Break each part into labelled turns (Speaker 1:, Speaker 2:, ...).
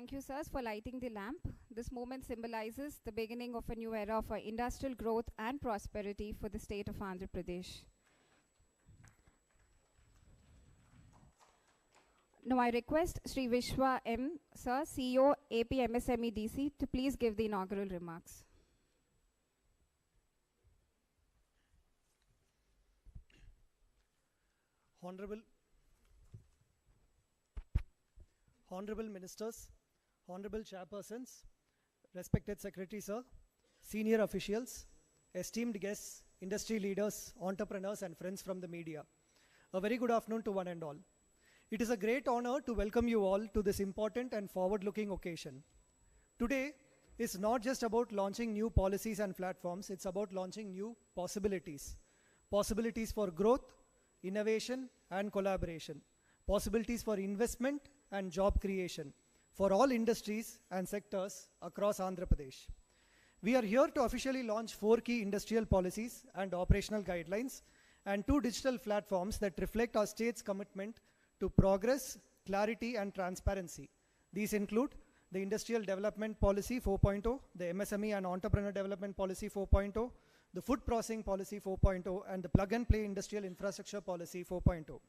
Speaker 1: Thank you, sirs, for lighting the lamp. This moment symbolizes the beginning of a new era of industrial growth and prosperity for the state of Andhra Pradesh. Now I request Sri Vishwa M. Sir, CEO, AP MSME DC, to please give the inaugural remarks.
Speaker 2: Honorable Ministers, Honorable Chairpersons, respected Secretary Sir, senior officials, esteemed guests, industry leaders, entrepreneurs and friends from the media. A very good afternoon to one and all. It is a great honor to welcome you all to this important and forward-looking occasion. Today is not just about launching new policies and platforms, it's about launching new possibilities. Possibilities for growth, innovation and collaboration. Possibilities for investment and job creation for all industries and sectors across Andhra Pradesh. We are here to officially launch 4 key industrial policies and operational guidelines and 2 digital platforms that reflect our state's commitment to progress, clarity and transparency. These include the Industrial Development Policy 4.0, the MSME and Entrepreneur Development Policy 4.0, the Food Processing Policy 4.0 and the Plug and Play Industrial Infrastructure Policy 4.0.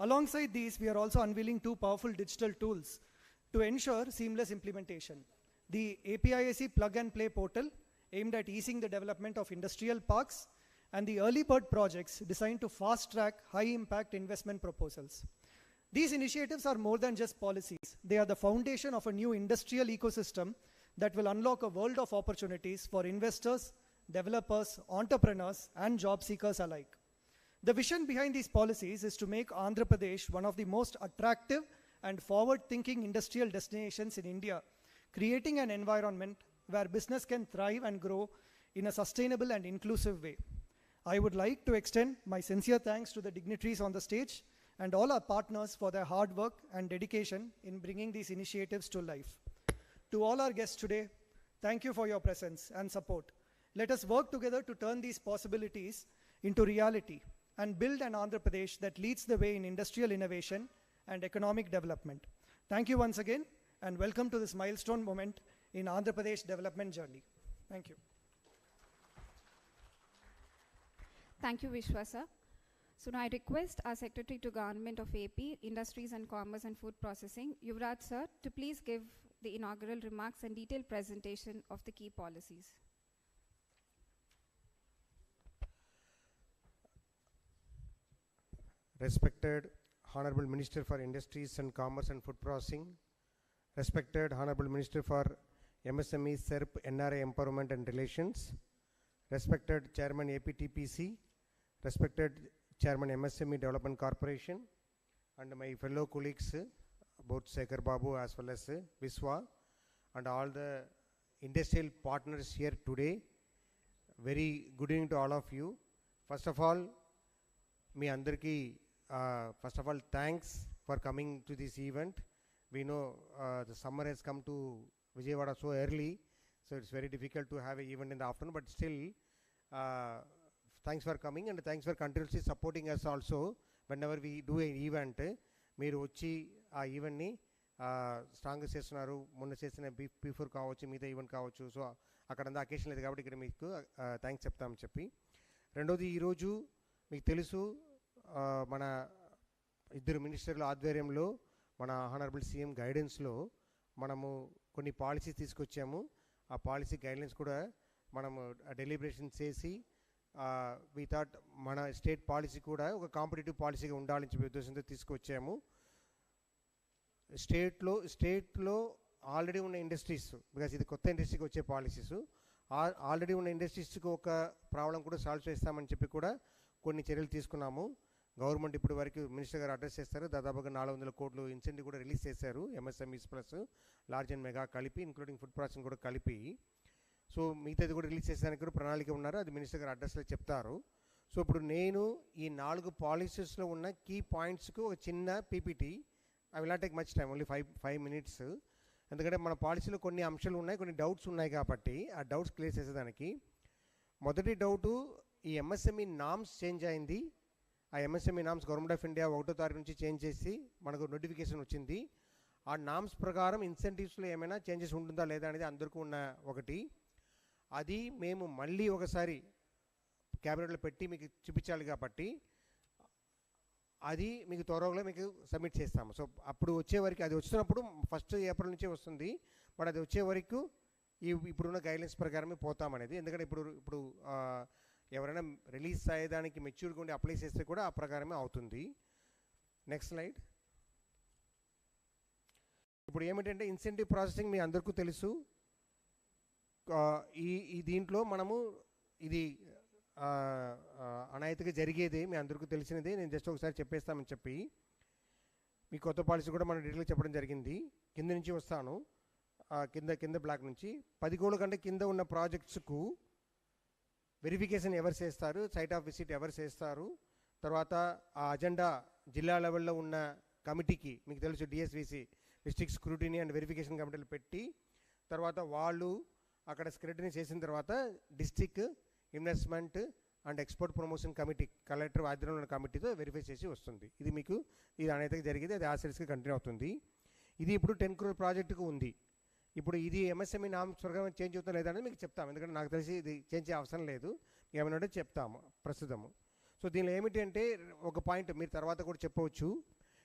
Speaker 2: Alongside these, we are also unveiling 2 powerful digital tools to ensure seamless implementation. The APIAC Plug and Play portal, aimed at easing the development of industrial parks, and the early bird projects designed to fast-track high-impact investment proposals. These initiatives are more than just policies. They are the foundation of a new industrial ecosystem that will unlock a world of opportunities for investors, developers, entrepreneurs, and job seekers alike. The vision behind these policies is to make Andhra Pradesh one of the most attractive and forward-thinking industrial destinations in India, creating an environment where business can thrive and grow in a sustainable and inclusive way. I would like to extend my sincere thanks to the dignitaries on the stage and all our partners for their hard work and dedication in bringing these initiatives to life. To all our guests today, thank you for your presence and support. Let us work together to turn these possibilities into reality and build an Andhra Pradesh that leads the way in industrial innovation and economic development. Thank you once again, and welcome to this milestone moment in Andhra Pradesh development journey. Thank you.
Speaker 1: Thank you, Vishwa sir. So now I request our Secretary to Government of AP, Industries and Commerce and Food Processing, Yuvraj sir, to please give the inaugural remarks and detailed presentation of the key policies.
Speaker 3: Respected Honorable Minister for Industries and Commerce and Food Processing, respected Honorable Minister for MSME, SERP, NRA Empowerment and Relations, respected Chairman APTPC, respected Chairman MSME Development Corporation, and my fellow colleagues, both Sekhar Babu as well as Vishwa, and all the industrial partners here today. Very good evening to all of you. First of all, first of all, thanks for coming to this event. We know the summer has come to Vijayawada so early, so it's very difficult to have an event in the afternoon, but still, thanks for coming and thanks for continuously supporting us also. Whenever we do an event, మీరు వచ్చి ఆ ఈవెంట్ని స్ట్రాంగ్గా చేస్తున్నారు. మొన్న చేసిన before కావచ్చు, మిగతా event కావచ్చు. సో అక్కడంతా అకేషన్ లేదు కాబట్టి ఇక్కడ మీకు థ్యాంక్స్ చెప్తామని చెప్పి. రెండోది, ఈరోజు మీకు తెలుసు మన ఇద్దరు మినిస్టర్ల ఆధ్వర్యంలో మన హానరబుల్ సీఎం గైడెన్స్లో మనము కొన్ని పాలసీస్ తీసుకొచ్చాము. ఆ పాలసీ గైడ్లైన్స్ కూడా మనము డెలిబరేషన్ చేసి వి థాట్ మన స్టేట్ పాలసీ కూడా ఒక కాంపిటేటివ్ పాలసీగా ఉండాలని చెప్పే ఉద్దేశంతో తీసుకొచ్చాము. స్టేట్లో ఆల్రెడీ ఉన్న ఇండస్ట్రీస్, బికాస్ ఇది కొత్త ఇండస్ట్రీకి వచ్చే పాలసీస్, ఆల్రెడీ ఉన్న ఇండస్ట్రీస్కి ఒక ప్రాబ్లం కూడా సాల్వ్ చేస్తామని చెప్పి కూడా కొన్ని చర్యలు తీసుకున్నాము. గవర్నమెంట్ ఇప్పుడు వరకు మినిస్టర్ గారు అడ్రస్ చేస్తారు, దాదాపుగా 400 కోట్లు ఇన్సెంటివ్ కూడా రిలీజ్ చేశారు. MSMEs plus large and mega కలిపి, ఇంక్లూడింగ్ ఫుడ్ ప్రాసెసింగ్ కూడా కలిపి. సో మిగతాది కూడా రిలీజ్ చేసేదానికి కూడా ప్రణాళిక ఉన్నారు, అది మినిస్టర్ గారు అడ్రస్లో చెప్తారు. సో ఇప్పుడు నేను ఈ 4 పాలసీస్లో ఉన్న కీ పాయింట్స్కు ఒక చిన్న PPT, I will not take much time, only 5 minutes, ఎందుకంటే మన పాలసీలో కొన్ని అంశాలు ఉన్నాయి, కొన్ని డౌట్స్ ఉన్నాయి కాబట్టి ఆ డౌట్స్ క్లియర్ చేసేదానికి. మొదటి డౌటు, ఈ ఎంఎస్ఎంఈ నామ్స్ చేంజ్ అయింది. ఆ MSME norms government of India 1వ తారీఖు నుంచి చేంజ్ చేసి మనకు నోటిఫికేషన్ వచ్చింది. ఆ నామ్స్ ప్రకారం ఇన్సెంటివ్స్లో ఏమైనా చేంజెస్ ఉంటుందా లేదా అనేది అందరికీ ఉన్న ఒకటి. అది మేము మళ్ళీ ఒకసారి క్యాబినెట్లో పెట్టి మీకు చూపించాలి కాబట్టి అది మీకు త్వరలో మీకు సబ్మిట్ చేస్తాము. సో అప్పుడు వచ్చే వరకు, అది వచ్చినప్పుడు 1st ఏప్రిల్ నుంచే వస్తుంది, బట్ అది వచ్చే వరకు ఇప్పుడున్న గైడ్లైన్స్ ప్రకారమే పోతామనేది. ఎందుకంటే ఇప్పుడు ఎవరైనా రిలీజ్ అయ్యేదానికి మెచ్యూర్గా ఉండి అప్లై చేస్తే కూడా ఆ ప్రకారమే అవుతుంది. Next slide. ఇప్పుడు ఏమిటంటే ఇన్సెంటివ్ ప్రాసెసింగ్ మీ అందరికీ తెలుసు. ఈ దీంట్లో మనము ఇది అనాయతగా జరిగేది మీ అందరికీ తెలిసినది. నేను జస్ట్ ఒకసారి చెప్పేస్తామని చెప్పి మీ కొత్త పాలసీ కూడా మనం డీటెయిల్గా చెప్పడం జరిగింది. కింద నుంచి వస్తాను, కింద బ్లాక్ నుంచి 10 కోట్ల కంటే కింద ఉన్న ప్రాజెక్ట్స్కు వెరిఫికేషన్ ఎవరు చేస్తారు, సైట్ ఆఫ్ విజిట్ ఎవరు చేస్తారు, తర్వాత ఆ అజెండా జిల్లా లెవెల్లో ఉన్న కమిటీకి మీకు తెలుసు డిఎస్విసి డిస్ట్రిక్ట్ స్క్రూటినీ అండ్ వెరిఫికేషన్ కమిటీలు పెట్టి తర్వాత వాళ్ళు అక్కడ స్క్రూటినీ చేసిన తర్వాత district investment and export promotion committee collector ఆధ్వర్యంలో ఉన్న కమిటీతో వెరిఫై చేసి వస్తుంది. ఇది అనేది జరిగేది, అది ఆ సిరీస్కి కంటిన్యూ అవుతుంది. ఇది ఇప్పుడు 10 crore ప్రాజెక్టుకు ఉంది. ఇప్పుడు ఇది ఎంఎస్ఎంఈ నామ్స్ ప్రకారం చేంజ్ అవుతుందా లేదా అనేది మీకు చెప్తాము, ఎందుకంటే నాకు తెలిసి ఇది చేంజ్ చేయ అవసరం లేదు, ఏమైనా చెప్తాము ప్రస్తుతము. సో దీనిలో ఏమిటి అంటే ఒక పాయింట్ మీరు తర్వాత కూడా చెప్పవచ్చు.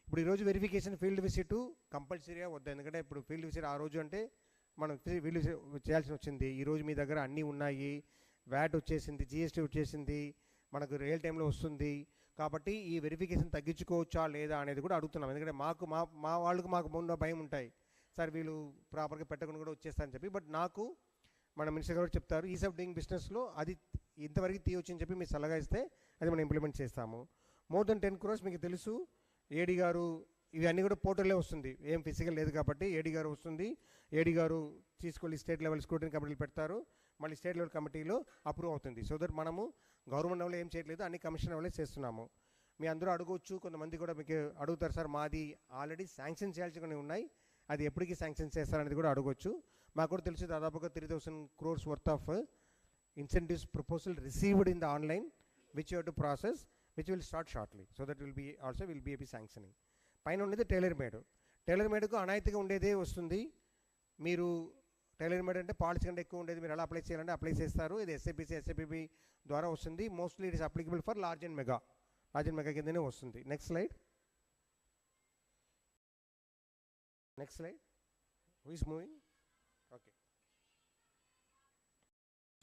Speaker 3: ఇప్పుడు ఈరోజు వెరిఫికేషన్ ఫీల్డ్ విజిట్ కంపల్సరీగా వద్దు, ఎందుకంటే ఇప్పుడు ఫీల్డ్ విజిట్ ఆ రోజు అంటే మనం ఫీల్డ్ విజిట్ చేయాల్సి వచ్చింది. ఈరోజు మీ దగ్గర అన్నీ ఉన్నాయి, వ్యాట్ వచ్చేసింది, జిఎస్టీ వచ్చేసింది, మనకు రియల్ టైంలో వస్తుంది. కాబట్టి ఈ వెరిఫికేషన్ తగ్గించుకోవచ్చా లేదా అనేది కూడా అడుగుతున్నాం, ఎందుకంటే మా వాళ్ళకు మాకు ఉన్న భయం ఉంటాయి, సార్ వీళ్ళు ప్రాపర్గా పెట్టకుండా కూడా వచ్చేస్తారని చెప్పి. బట్ నాకు మన మినిస్టర్ గారు చెప్తారు ఈజ్ ఆఫ్ డూయింగ్ బిజినెస్లో అది ఇంతవరకు తీయొచ్చని చెప్పి మీరు సలహా ఇస్తే అది మనం ఇంప్లిమెంట్ చేస్తాము. మోర్ దెన్ 10 crores మీకు తెలుసు. ఏడీ గారు ఇవన్నీ కూడా పోర్టల్లో వస్తుంది, ఏం ఫిజికల్ లేదు కాబట్టి ఏడీ గారు వస్తుంది. ఏడీ గారు తీసుకెళ్ళి స్టేట్ లెవెల్ స్క్రూటినీ కమిటీలు పెడతారు, మళ్ళీ స్టేట్ లెవెల్ కమిటీలో అప్రూవ్ అవుతుంది. సో దట్ మనము గవర్నమెంట్ లెవెల్లో ఏం చేయట్లేదు, అన్ని కమిషన్ లెవెల్లో చేస్తున్నాము. మీ అందరూ అడగవచ్చు, కొంతమంది కూడా మీకు అడుగుతారు, సార్ మాది ఆల్రెడీ శాంక్షన్ చేయాల్సి ఉన్నాయి, అది ఎప్పటికీ శాంక్షన్ చేస్తారనేది కూడా అడగవచ్చు. మాకు కూడా తెలుసు దాదాపుగా 3,000 crores worth of incentives proposal received in the online which you have to process which will start shortly. So that will be sanctioning. పైన ఉండేది టైలర్ మేడ్కు అనాయితీగా ఉండేదే వస్తుంది. మీరు టైలర్ మేడ్ అంటే పాలసీ కంటే ఎక్కువ ఉండేది, మీరు ఎలా అప్లై చేయాలంటే అప్లై చేస్తారు. ఇది ఎస్ఐపిపి ద్వారా వస్తుంది. Mostly it is applicable for large and mega కిందనే వస్తుంది. Next slide. Who is moving? Okay.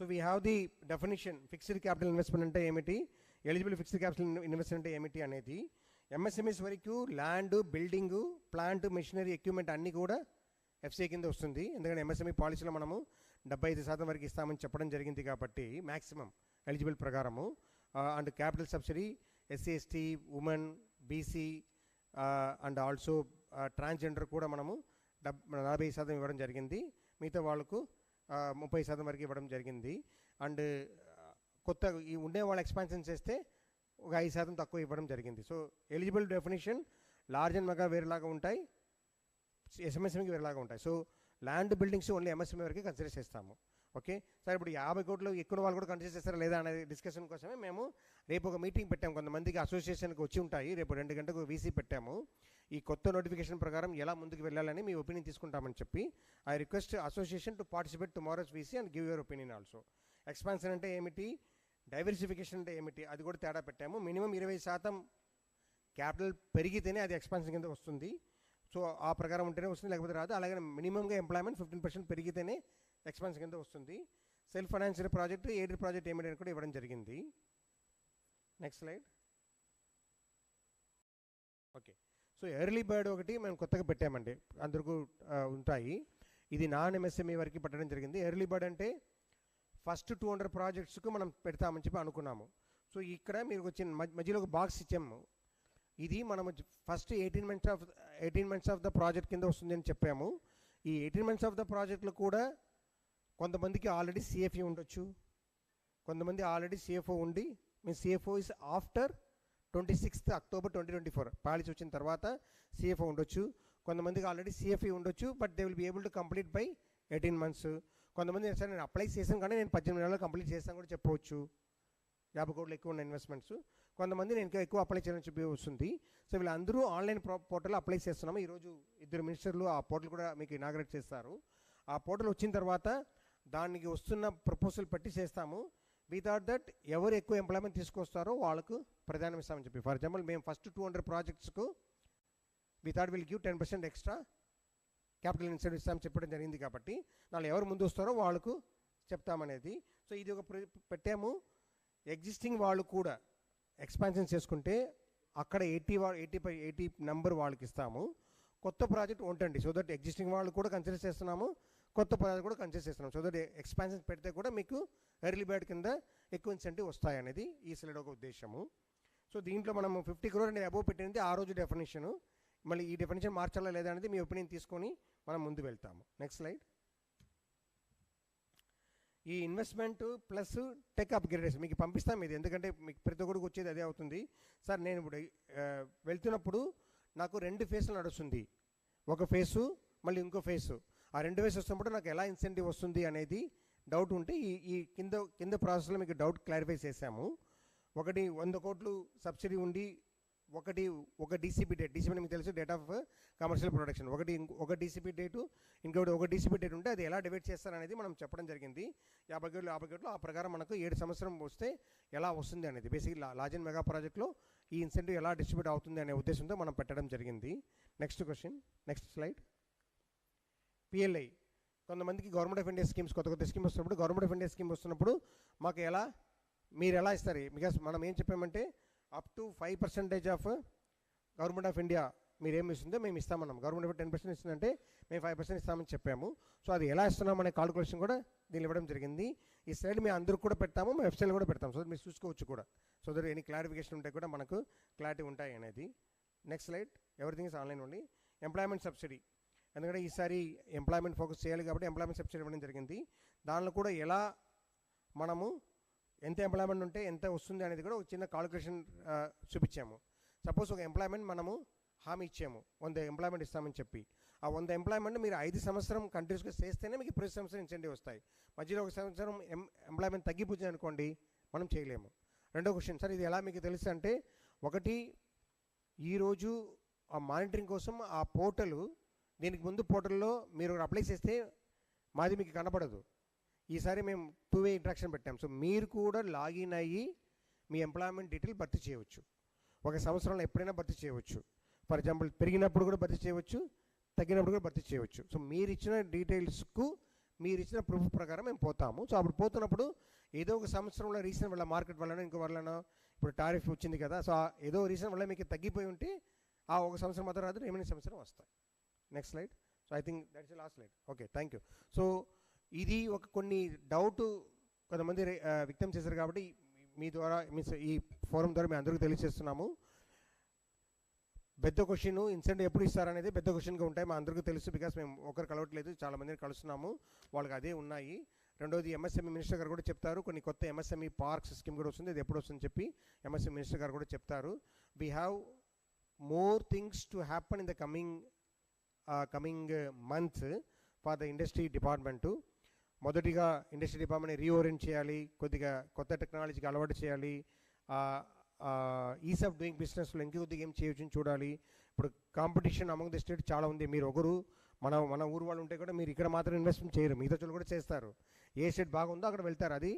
Speaker 3: So we have the definition. Fixed capital investment ante emiti, eligible fixed capital investment ante emiti anedi. MSMEs వరకు land, building, plant, machinery, equipment అన్నీ కూడా FCI కింద వస్తుంది. ఎందుకంటే MSME పాలసీలో మనము 75% వరకు ఇస్తామని చెప్పడం జరిగింది కాబట్టి మ్యాక్సిమం ఎలిజిబుల్ ప్రకారము. And capital subsidy SC, ST, women, BC and also transgender కూడా మనము 40% ఇవ్వడం జరిగింది. మిగతా వాళ్ళకు 30% వరకు ఇవ్వడం జరిగింది. అండ్ కొత్త ఈ ఉండే వాళ్ళు ఎక్స్పాన్షన్ చేస్తే ఒక 5% తక్కువ ఇవ్వడం జరిగింది. So eligible definition large and mega వేరేలాగా ఉంటాయి, ఎంఎస్ఎంఈకి వేరేలాగా ఉంటాయి. So land, buildings only MSME వరకు కన్సిడర్ చేస్తాము. ఓకే సార్, ఇప్పుడు 50 కోట్లు ఎక్కువ వాళ్ళు కూడా కన్సిడర్ చేస్తారా లేదా అనేది డిస్కషన్ కోసమే మేము రేపు ఒక మీటింగ్ పెట్టాము. కొంతమందికి అసోసియేషన్కి వచ్చి ఉంటాయి, రేపు 2 గంటలకు వీసీ పెట్టాము. ఈ కొత్త నోటిఫికేషన్ ప్రకారం ఎలా ముందుకు వెళ్ళాలని మీ ఒపీనియన్ తీసుకుంటామని చెప్పి I request association to participate tomorrow's VC and give your opinion also. Expansion అంటే ఏమిటి, డైవర్సిఫికేషన్ అంటే ఏమిటి, అది కూడా తేడా పెట్టాము. మినిమం 20% క్యాపిటల్ పెరిగితేనే అది ఎక్స్పాన్షన్ కింద వస్తుంది. సో ఆ ప్రకారం ఉంటేనే వస్తుంది, లేకపోతే రాదు. అలాగే మినిమంగా ఎంప్లాయ్మెంట్ 15% పెరిగితేనే ఎక్స్పాన్షన్ కింద వస్తుంది. Self financial project, aided project ఏమిటి కూడా ఇవ్వడం జరిగింది. Next slide. Okay, so early bird ఒకటి మేము కొత్తగా పెట్టామండి, అందరికీ ఉంటాయి. ఇది నాన్ ఎంఎస్ఎంఈ వరకు పెట్టడం జరిగింది. ఎర్లీ బర్డ్ అంటే ఫస్ట్ 200 ప్రాజెక్ట్స్కు మనం పెడతామని చెప్పి అనుకున్నాము. సో ఇక్కడ మీరు వచ్చిన మధ్యలో ఒక బాక్స్ ఇచ్చాము. ఇది మనము first 18 months of the project కింద వస్తుంది అని చెప్పాము. ఈ 18 months ఆఫ్ ద ప్రాజెక్టులు కూడా కొంతమందికి ఆల్రెడీ సిఎఫ్ఈ ఉండొచ్చు, కొంతమంది ఆల్రెడీ సిఎఫ్ఓ ఉండి, మీ CFO is after 26th October 2024 policy వచ్చిన తర్వాత సిఎఫ్ఓ ఉండొచ్చు. కొంతమందికి ఆల్రెడీ సిఎఫ్ఈ ఉండొచ్చు, but they will be able to complete by 18 months. కొంతమంది సార్ నేను అప్లై చేశాను కానీ నేను 18 నెలల్లో కంప్లీట్ చేస్తాను కూడా చెప్పవచ్చు, 50 కోట్లు ఎక్కువ ఉన్న ఇన్వెస్ట్మెంట్స్. కొంతమంది నేను ఇంకా ఎక్కువ అప్లై చేయాలని చెప్పి వస్తుంది. సో వీళ్ళందరూ ఆన్లైన్ పోర్టల్ అప్లై చేస్తున్నాము. ఈరోజు ఇద్దరు మినిస్టర్లు ఆ పోర్టల్ కూడా మీకు ఇనాగ్రేట్ చేస్తారు. ఆ పోర్టల్ వచ్చిన తర్వాత దానికి వస్తున్న ప్రపోజల్ పెట్టి చేస్తాము. వి థాట్ దట్ ఎవరు ఎక్కువ ఎంప్లాయ్మెంట్ తీసుకొస్తారో వాళ్ళకు ప్రధానం ఇస్తామని చెప్పి. ఫర్ ఎగ్జాంపుల్ మేము ఫస్ట్ 200 ప్రాజెక్ట్స్కు we thought will give 10% extra capital incentive ఇస్తామని చెప్పడం జరిగింది. కాబట్టి వాళ్ళు ఎవరు ముందు వస్తారో వాళ్ళకు చెప్తామనేది. సో ఇది ఒక పెట్టాము. ఎగ్జిస్టింగ్ వాళ్ళు కూడా ఎక్స్పాన్షన్ చేసుకుంటే అక్కడ 80 నెంబర్ వాళ్ళకి ఇస్తాము. కొత్త ప్రాజెక్ట్ ఉంటుంది. సో దట్ ఎగ్జిస్టింగ్ వాళ్ళు కూడా కన్సిడర్ చేస్తున్నాము, కొత్త ప్రాజెక్ట్ కూడా కన్సిడర్ చేస్తున్నాం. సో దట్ ఎక్స్పాన్షన్ పెడితే కూడా మీకు ఎర్లీ బర్డ్ కింద ఎక్కువ ఇన్సెంటివ్ వస్తాయనేది ఈ స్లైడ్ ఒక ఉద్దేశము. సో దీంట్లో మనం 50 crore అనేది అబోవ్ పెట్టినది ఆ రోజు డెఫినేషను. మళ్ళీ ఈ డెఫినేషన్ మార్చాలా లేదా అనేది మీ ఒపీనియన్ తీసుకొని మనం ముందు వెళ్తాము. Next slide. ఈ ఇన్వెస్ట్మెంట్ ప్లస్ టెక్ అప్గ్రేడేషన్ మీకు పంపిస్తాం. ఇది ఎందుకంటే మీకు ప్రతి ఒక్కరికి వచ్చేది అదే అవుతుంది. సార్ నేను ఇప్పుడు వెళ్తున్నప్పుడు నాకు 2 ఫేజ్లు నడుస్తుంది. ఒక ఫేసు మళ్ళీ ఇంకో ఫేసు. ఆ 2 ఫేజ్ వస్తున్నప్పుడు నాకు ఎలా ఇన్సెంటివ్ వస్తుంది అనేది డౌట్ ఉంటే ఈ కింద ప్రాసెస్లో మీకు డౌట్ క్లారిఫై చేశాము. ఒకటి 100 crore సబ్సిడీ ఉండి ఒక డీసీపీ డేట్, డీసీపీ మీకు తెలుసు, డేట్ ఆఫ్ కమర్షియల్ ప్రొడక్షన్, ఒక డీసీపీ డేటు, ఇంకొకటి ఒక డీసీపీ డేట్ ఉంటే అది ఎలా డివైడ్ చేస్తారనేది మనం చెప్పడం జరిగింది. 50 crore ఆ ప్రకారం మనకు 7 సంవత్సరం వస్తే ఎలా వస్తుంది అనేది బేసిక్ లార్జ్ మెగా ప్రాజెక్ట్లో ఈ ఇన్సెంటివ్ ఎలా డిస్ట్రిబ్యూట్ అవుతుంది అనే ఉద్దేశంతో మనం పెట్టడం జరిగింది. Next question, next slide. PLI కొంతమందికి గవర్నమెంట్ ఆఫ్ ఇండియా స్కీమ్స్ కొత్త స్కీమ్ వస్తున్నప్పుడు గవర్నమెంట్ ఆఫ్ ఇండియా స్కీమ్ వస్తున్నప్పుడు మాకు మీరు ఎలా ఇస్తారు? బికాస్ మనం ఏం చెప్పామంటే up to 5% of government of India మీరు ఏమి ఇస్తుందో మేము ఇస్తామన్నాం. గవర్నమెంట్ ఆఫ్ 10% ఇస్తుందంటే మేము 5% ఇస్తామని చెప్పాము. సో అది ఎలా ఇస్తున్నాం అనే కాల్కులేషన్ కూడా దీన్ని ఇవ్వడం జరిగింది. ఈ స్లైడ్ మేము అందరికి కూడా పెడతాము, మేము వెబ్సైట్లో కూడా పెడతాము. సో మీరు చూసుకోవచ్చు కూడా. సో దట్ ఎనీ క్లారిఫికేషన్ ఉంటే కూడా మనకు క్లారిటీ ఉంటాయి అనేది. Next slide. Everything is online only. Employment subsidy, ఎందుకంటే ఈసారి ఎంప్లాయ్మెంట్ ఫోకస్ చేయాలి కాబట్టి ఎంప్లాయ్మెంట్ సబ్సిడీ ఇవ్వడం జరిగింది. దానిలో కూడా ఎలా మనము ఎంత ఎంప్లాయ్మెంట్ ఉంటే ఎంత వస్తుంది అనేది కూడా ఒక చిన్న కాల్కులేషన్ చూపించాము. సపోజ్ ఒక ఎంప్లాయ్మెంట్ మనము హామీ ఇచ్చాము, 100 ఎంప్లాయ్మెంట్ ఇస్తామని చెప్పి. ఆ 100 ఎంప్లాయ్మెంట్ మీరు 5 సంవత్సరం కంటిన్యూస్గా చేస్తేనే మీకు ప్రతి సంవత్సరం ఇన్సెంటివ్ వస్తాయి. మధ్యలో ఒక సంవత్సరం ఎంప్లాయ్మెంట్ తగ్గిపోతుంది అనుకోండి, మనం చేయలేము. రెండో క్వశ్చన్, సార్ ఇది ఎలా మీకు తెలుసు అంటే, ఒకటి ఈరోజు ఆ మానిటరింగ్ కోసం ఆ పోర్టలు, దీనికి ముందు పోర్టల్లో మీరు అప్లై చేస్తే మాది మీకు కనపడదు. ఈసారి మేము 2-way ఇంట్రాక్షన్ పెట్టాం. సో మీరు కూడా లాగిన్ అయ్యి మీ ఎంప్లాయ్మెంట్ డీటెయిల్ భర్తీ చేయవచ్చు. ఒక సంవత్సరంలో ఎప్పుడైనా భర్తీ చేయవచ్చు. ఫర్ ఎగ్జాంపుల్ పెరిగినప్పుడు కూడా భర్తీ చేయవచ్చు, తగ్గినప్పుడు కూడా భర్తీ చేయవచ్చు. సో మీరు ఇచ్చిన డీటెయిల్స్కు మీరు ఇచ్చిన ప్రూఫ్ ప్రకారం మేము పోతాము. సో అప్పుడు పోతున్నప్పుడు ఏదో ఒక సంవత్సరంలో రీజన్ వల్ల, మార్కెట్ వలన, ఇంకో వలన, ఇప్పుడు టారిఫ్ వచ్చింది కదా, సో ఏదో రీజన్ వల్ల మీకు తగ్గిపోయి ఉంటే ఆ ఒక సంవత్సరం మాత్రం రాదు, రిమైనింగ్ సంవత్సరం వస్తాయి. Next slide. So I think that's last slide. Okay, thank you. So ఇది ఒక కొన్ని డౌట్ కొంతమంది వ్యక్తం చేశారు కాబట్టి మీ ద్వారా, ఈ ఫోరం ద్వారా మేము అందరికీ తెలియజేస్తున్నాము. పెద్ద క్వశ్చన్ ఇన్సెంటివ్ ఎప్పుడు ఇస్తారనేది పెద్ద క్వశ్చన్గా ఉంటాయి, మా అందరికీ తెలుసు. బికాస్ మేము ఒకరు కలవట్లేదు, చాలా మందిని కలుస్తున్నాము, వాళ్ళకి అదే ఉన్నాయి. రెండోది ఎంఎస్ఎంఈ మినిస్టర్ గారు కూడా చెప్తారు, కొన్ని కొత్త ఎంఎస్ఎంఈ పార్క్స్ స్కీమ్ కూడా వస్తుంది, అది ఎప్పుడు వస్తుందని చెప్పి ఎంఎస్ఎంఈ మినిస్టర్ గారు కూడా చెప్తారు. We have more things to happen in the coming months for the industry department. మొదటిగా ఇండస్ట్రీ డిపార్ట్మెంట్ని రీఓరియంట్ చేయాలి, కొద్దిగా కొత్త టెక్నాలజీకి అలవాటు చేయాలి, ఈజ్ ఆఫ్ డూయింగ్ బిజినెస్లో ఇంకొద్దిగా ఏం చేయొచ్చు చూడాలి. ఇప్పుడు కాంపిటీషన్ అమంగ్ ది స్టేట్ చాలా ఉంది. మీరు ఒకరు మన ఊరు వాళ్ళు ఉంటే కూడా మీరు ఇక్కడ మాత్రం ఇన్వెస్ట్మెంట్ చేయరు, మిగతా చోట్ల కూడా చేస్తారు. ఏ స్టేట్ బాగుందో అక్కడ వెళ్తారు, అది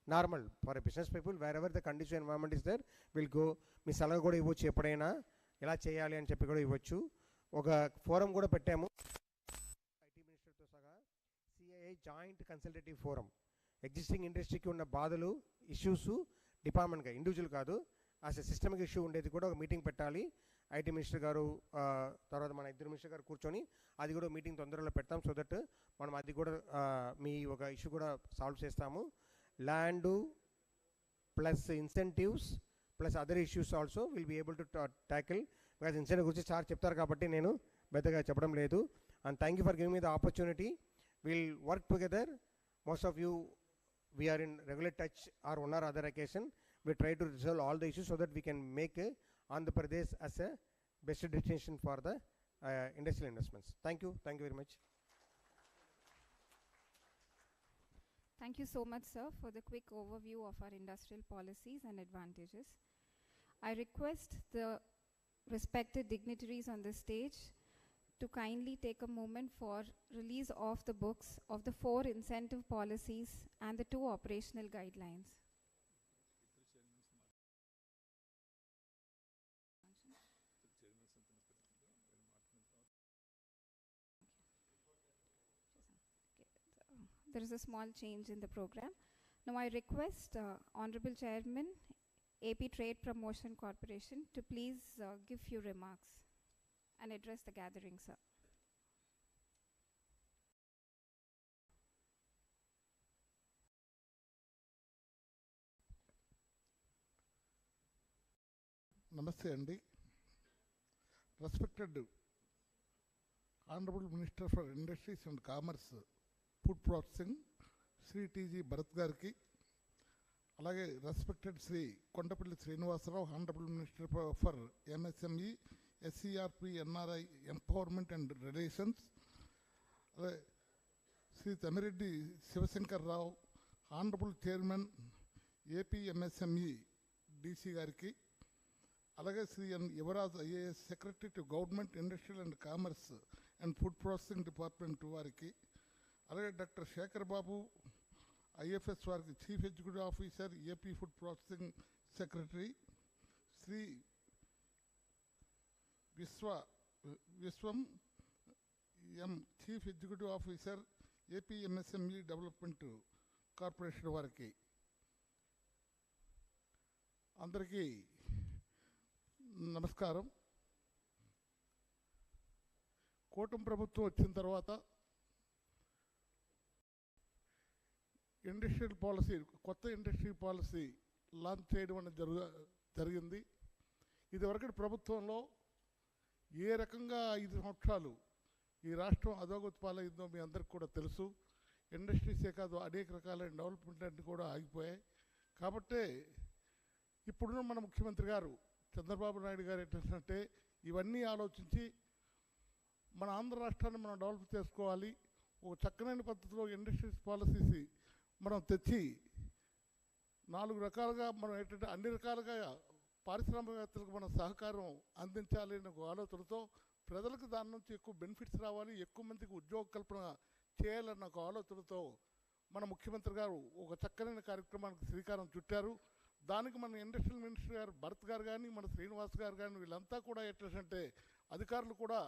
Speaker 3: normal for business people. Wherever the condition environment is there will go. మీ సలహా కూడా ఇవ్వచ్చు, ఎప్పుడైనా ఎలా చేయాలి అని చెప్పి కూడా ఇవ్వచ్చు. ఒక ఫోరం కూడా పెట్టాము ఐటీ మినిస్టర్తో సహా, CII joint consultative forum. Existing ఇండస్ట్రీకి ఉన్న బాధలు, ఇష్యూస్ డిపార్ట్మెంట్గా, ఇండివిజువల్ కాదు, యాజ్ ఎ సిస్టమిక్ ఇష్యూ ఉండేది కూడా ఒక మీటింగ్ పెట్టాలి. ఐటీ మినిస్టర్ గారు తర్వాత మన ఇద్దరు మినిస్టర్ గారు కూర్చొని అది కూడా మీటింగ్ తొందరలో పెడతాం. సో దట్ మనం అది కూడా మీ ఒక ఇష్యూ కూడా సాల్వ్ చేస్తాము. Land plus incentives plus other issues also will be able to tackle. Because incentive గురించి సార్ చెప్తారు కాబట్టి నేను పెద్దగా చెప్పడం లేదు. And thank you for giving me the opportunity. Will work together. Most of you we are in regular touch or one or other occasion. We try to resolve all the issues so that we can make Andhra Pradesh as a best destination for the industrial investments. Thank you very much.
Speaker 1: Thank you so much, sir, for the quick overview of our industrial policies and advantages. I request the respected dignitaries on the stage to kindly take a moment for release of the books of the 4 incentive policies and the 2 operational guidelines. There is a small change in the program. Now I request Honorable Chairman, AP Trade Promotion Corporation, to please give few remarks and address the gathering, sir.
Speaker 4: Namaste Andy. Respected Honorable Minister for Industries and Commerce, Food Processing, Sri T.G. Bharat Garki, alage respected Sri Kondapalli Srinivasarao, Honorable Minister for MSME, SCRP, NRI, Empowerment and Relations, Sri Tamireddy Sivasankar Rao, Honorable Chairman, AP MSME, DC Garki, alage Sri N. Yuvraj IAS, Secretary to Government, Industrial and Commerce and Food Processing Department variki, alage Dr. Shekhar Babu, IFS variki, Chief Executive Officer, AP Food Processing Secretary, Sri Viswam M, Chief Executive Officer, AP MSME Development Corporation variki. అందరికీ నమస్కారం. కూటమి ప్రభుత్వం వచ్చిన తర్వాత industrial policy, కొత్త industrial policy launch చేయడం అనేది జరిగింది. ఇదివరకటి ప్రభుత్వంలో ఏ రకంగా 5 సంవత్సరాలు ఈ రాష్ట్రం అధోగతి పాలైందో మీ అందరికి కూడా తెలుసు. ఇండస్ట్రీసే కాదు, అనేక రకాలైన డెవలప్మెంట్ అన్నీ కూడా ఆగిపోయాయి. కాబట్టే ఇప్పుడున్న మన ముఖ్యమంత్రి గారు చంద్రబాబు నాయుడు గారు ఏంటంటే ఇవన్నీ ఆలోచించి మన ఆంధ్ర రాష్ట్రాన్ని మనం డెవలప్ చేసుకోవాలి, ఒక చక్కనైన పద్ధతిలో ఇండస్ట్రీస్ పాలసీస్ మనం తెచ్చి 4 రకాలుగా మనం ఏంటంటే అన్ని రకాలుగా పారిశ్రామికవేత్తలకు మన సహకారం అందించాలి అనే ఒక ఆలోచనతో, ప్రజలకు దాని నుంచి ఎక్కువ బెనిఫిట్స్ రావాలి, ఎక్కువ మందికి ఉద్యోగ కల్పన చేయాలన్న ఒక ఆలోచనతో మన ముఖ్యమంత్రి గారు ఒక చక్కనైన కార్యక్రమానికి శ్రీకారం చుట్టారు. దానికి మన ఇండస్ట్రియల్ మినిస్టర్ గారు భరత్ గారు కానీ, మన శ్రీనివాస్ గారు కానీ, వీళ్ళంతా కూడా ఏంటంటే అధికారులు కూడా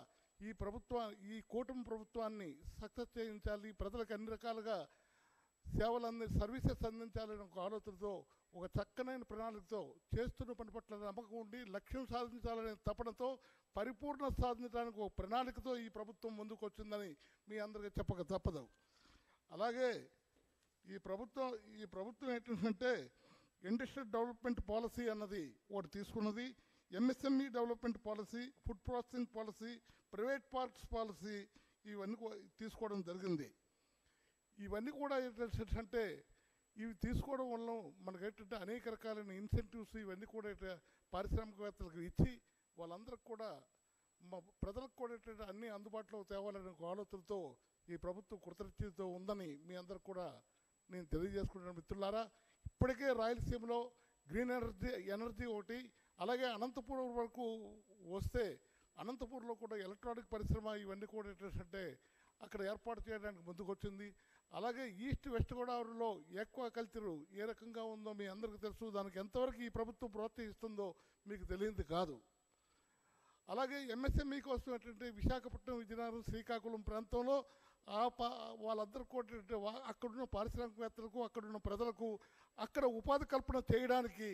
Speaker 4: ఈ కూటమి ప్రభుత్వాన్ని సక్సెస్ చేయించాలి, ప్రజలకు అన్ని రకాలుగా సర్వీసెస్ అందించాలనే ఒక ఆలోచనతో, ఒక చక్కనైన ప్రణాళికతో, చేస్తున్న పని పట్ల నమ్మకం ఉండి లక్ష్యం సాధించాలనే తపనతో, పరిపూర్ణ సాధించడానికి ఒక ప్రణాళికతో ఈ ప్రభుత్వం ముందుకు వచ్చిందని మీ అందరికీ చెప్పక తప్పదు. అలాగే ఈ ప్రభుత్వం ఏంటంటే ఇండస్ట్రియల్ డెవలప్మెంట్ పాలసీ అన్నది ఒకటి తీసుకున్నది, MSME development policy, food processing policy, private parks policy, ఇవన్నీ తీసుకోవడం జరిగింది. ఇవన్నీ కూడా ఏంటంటే ఇవి తీసుకోవడం వల్ల మనకేంటంటే అనేక రకాలైన ఇన్సెంటివ్స్ ఇవన్నీ కూడా పారిశ్రామికవేత్తలకు ఇచ్చి వాళ్ళందరికి కూడా ప్రజలకు కూడా ఏంటంటే అన్నీ అందుబాటులో తేవాలనే ఒక ఆలోచనతో ఈ ప్రభుత్వం కృతజ్ఞతతో ఉందని మీ అందరికి కూడా నేను తెలియజేసుకుంటున్నాను. మిత్రులారా, ఇప్పటికే రాయలసీమలో గ్రీన్ ఎనర్జీ ఒకటి, అలాగే అనంతపురం వరకు వస్తే అనంతపురంలో కూడా ఎలక్ట్రానిక్ పరిశ్రమ ఇవన్నీ కూడా ఏంటంటే అక్కడ ఏర్పాటు చేయడానికి ముందుకు వచ్చింది. అలాగే ఈస్ట్ వెస్ట్ గోదావరిలో ఎక్కువ కల్చరు ఏ రకంగా ఉందో మీ అందరికీ తెలుసు. దానికి ఎంతవరకు ఈ ప్రభుత్వం ప్రోత్సహిస్తుందో మీకు తెలియదు కాదు. అలాగే ఎంఎస్ఎంఈ కోసం ఏంటంటే విశాఖపట్నం, విజయనగరం, శ్రీకాకుళం ప్రాంతంలో వాళ్ళందరూ కూడా అక్కడున్న పారిశ్రామికవేత్తలకు, అక్కడున్న ప్రజలకు అక్కడ ఉపాధి కల్పన చేయడానికి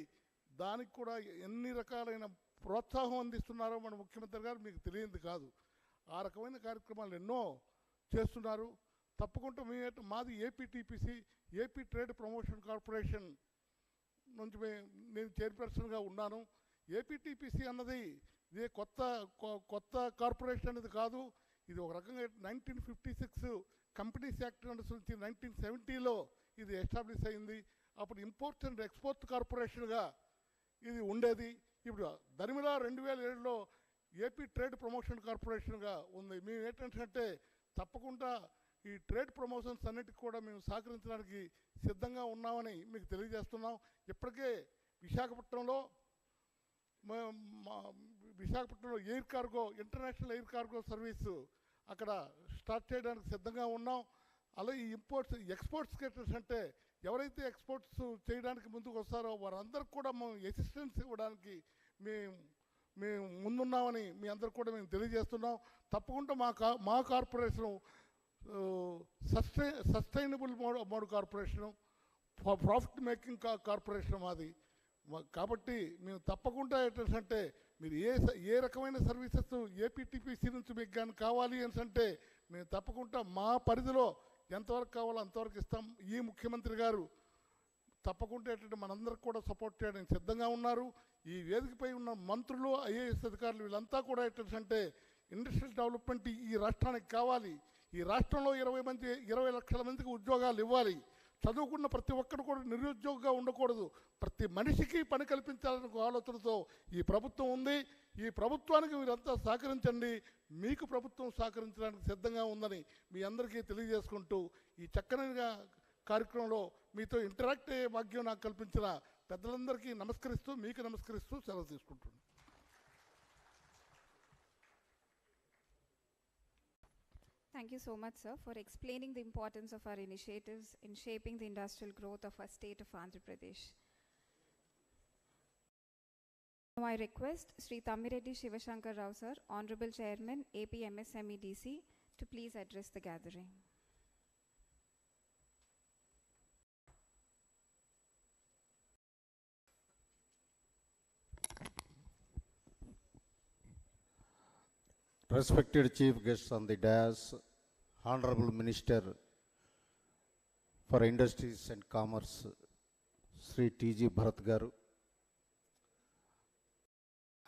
Speaker 4: దానికి కూడా ఎన్ని రకాలైన ప్రోత్సాహం అందిస్తున్నారో మన ముఖ్యమంత్రి గారు మీకు తెలియదు కాదు. ఆ రకమైన కార్యక్రమాలు ఎన్నో చేస్తున్నారు. తప్పకుండా మాది ఏపీటీపీసీ, ఏపీ ట్రేడ్ ప్రమోషన్ కార్పొరేషన్ నుంచి నేను చైర్పర్సన్గా ఉన్నాను. ఏపీటీపీసీ అన్నది ఇదే కొత్త కార్పొరేషన్ అనేది కాదు. ఇది ఒక రకంగా 1956 కంపెనీస్ యాక్ట్ అనుసరించి 1970లో ఇది ఎస్టాబ్లిష్ అయింది. అప్పుడు ఇంపోర్ట్ అండ్ ఎక్స్పోర్ట్ కార్పొరేషన్గా ఇది ఉండేది. ఇప్పుడు దరిమిలా 2007లో ఏపీ ట్రేడ్ ప్రమోషన్ కార్పొరేషన్గా ఉంది. మేము ఏంటంటే తప్పకుండా ఈ ట్రేడ్ ప్రమోషన్స్ అన్నిటికీ కూడా మేము సహకరించడానికి సిద్ధంగా ఉన్నామని మీకు తెలియజేస్తున్నాం. ఇప్పటికే విశాఖపట్నంలో విశాఖపట్నంలో air cargo, international air cargo service అక్కడ స్టార్ట్ చేయడానికి సిద్ధంగా ఉన్నాం. అలాగే ఈ ఇంపోర్ట్స్ ఎక్స్పోర్ట్స్ కేటర్స్ అంటే ఎవరైతే ఎక్స్పోర్ట్స్ చేయడానికి ముందుకు వస్తారో వారందరికి కూడా మేము అసిస్టెన్స్ ఇవ్వడానికి మేము ముందున్నామని మీ అందరికి కూడా మేము తెలియజేస్తున్నాం. తప్పకుండా మా corporation sustainable mode corporation, profit making corporation మాది. కాబట్టి మేము తప్పకుండా ఏంటంటే మీరు ఏ రకమైన సర్వీసెస్ ఏపీటీపీసీ నుంచి మీకు కానీ కావాలి అంటే మేము తప్పకుండా మా పరిధిలో ఎంతవరకు కావాలో అంతవరకు ఇస్తాం. ఈ ముఖ్యమంత్రి గారు తప్పకుండా ఏంటంటే మనందరికి కూడా సపోర్ట్ చేయడానికి సిద్ధంగా ఉన్నారు. ఈ వేదికపై ఉన్న మంత్రులు, ఐఏఎస్ అధికారులు వీళ్ళంతా కూడా ఏంటంటే ఇండస్ట్రియల్ డెవలప్మెంట్ ఈ రాష్ట్రానికి కావాలి. ఈ రాష్ట్రంలో 20 లక్షల మందికి ఉద్యోగాలు ఇవ్వాలి. చదువుకున్న ప్రతి ఒక్కరు కూడా నిరుద్యోగంగా ఉండకూడదు. ప్రతి మనిషికి పని కల్పించాలనే ఆలోచనతో ఈ ప్రభుత్వం ఉంది. ఈ ప్రభుత్వానికి మీరంతా సహకరించండి. మీకు ప్రభుత్వం సహకరించడానికి సిద్ధంగా ఉందని మీ అందరికీ తెలియజేసుకుంటూ ఈ చక్కని కార్యక్రమంలో మీతో ఇంటరాక్ట్ అయ్యే భాగ్యం నాకు కల్పించిన పెద్దలందరికీ నమస్కరిస్తూ మీకు నమస్కరిస్తూ సెలవు తీసుకుంటున్నాను.
Speaker 1: Thank you so much, sir, for explaining the importance of our initiatives in shaping the industrial growth of our state of Andhra Pradesh. Now I request Sri Thammireddy Shivashankar Rao, sir, Honorable Chairman, AP MSME DC, to please address the gathering.
Speaker 5: Respected Chief Guests on the dais, Honorable Minister for Industries and Commerce, Sri T.G. Bharat Garu,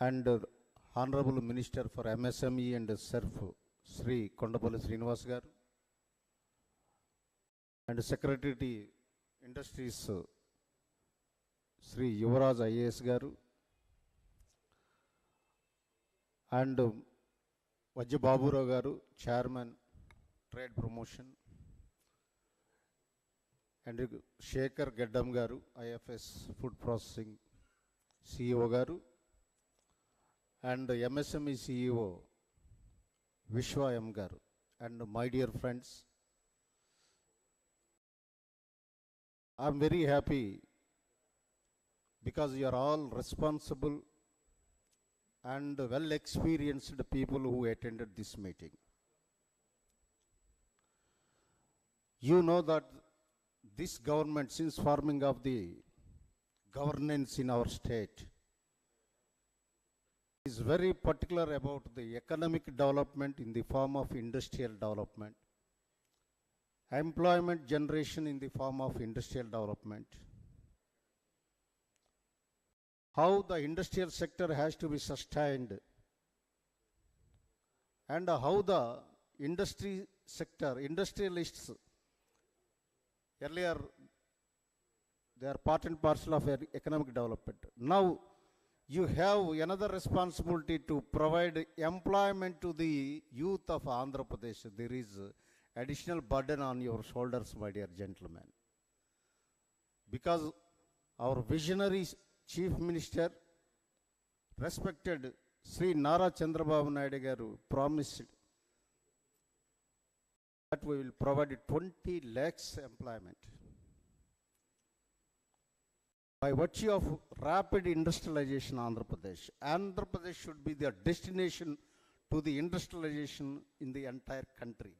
Speaker 5: and Honorable Minister for MSME and SERF, Sri Kondapalli Srinivas Garu, and Secretary Industries, Sri Yuvaraj IAS Garu, and Vajja Baburao Garu, Chairman, Trade Promotion, and Shekhar Gaddam Garu, IFS Food Processing CEO Garu, and MSME CEO Vishwa M Garu, and my dear friends, I am very happy because you are all responsible and well-experienced people who attended this meeting. You know that this government, since forming of the governance in our state, is very particular about the economic development in the form of industrial development, employment generation in the form of industrial development, how the industrial sector has to be sustained, and how the industry sector, industrialists, earlier they are part and parcel of economic development. Now you have another responsibility to provide employment to the youth of Andhra Pradesh. There is additional burden on your shoulders, my dear gentlemen, because our visionary Chief Minister, respected Sri Nara Chandrababu Naidu Garu, promised that we will provide 20 lakhs employment. By virtue of rapid industrialization Andhra Pradesh should be the destination to the industrialization in the entire country.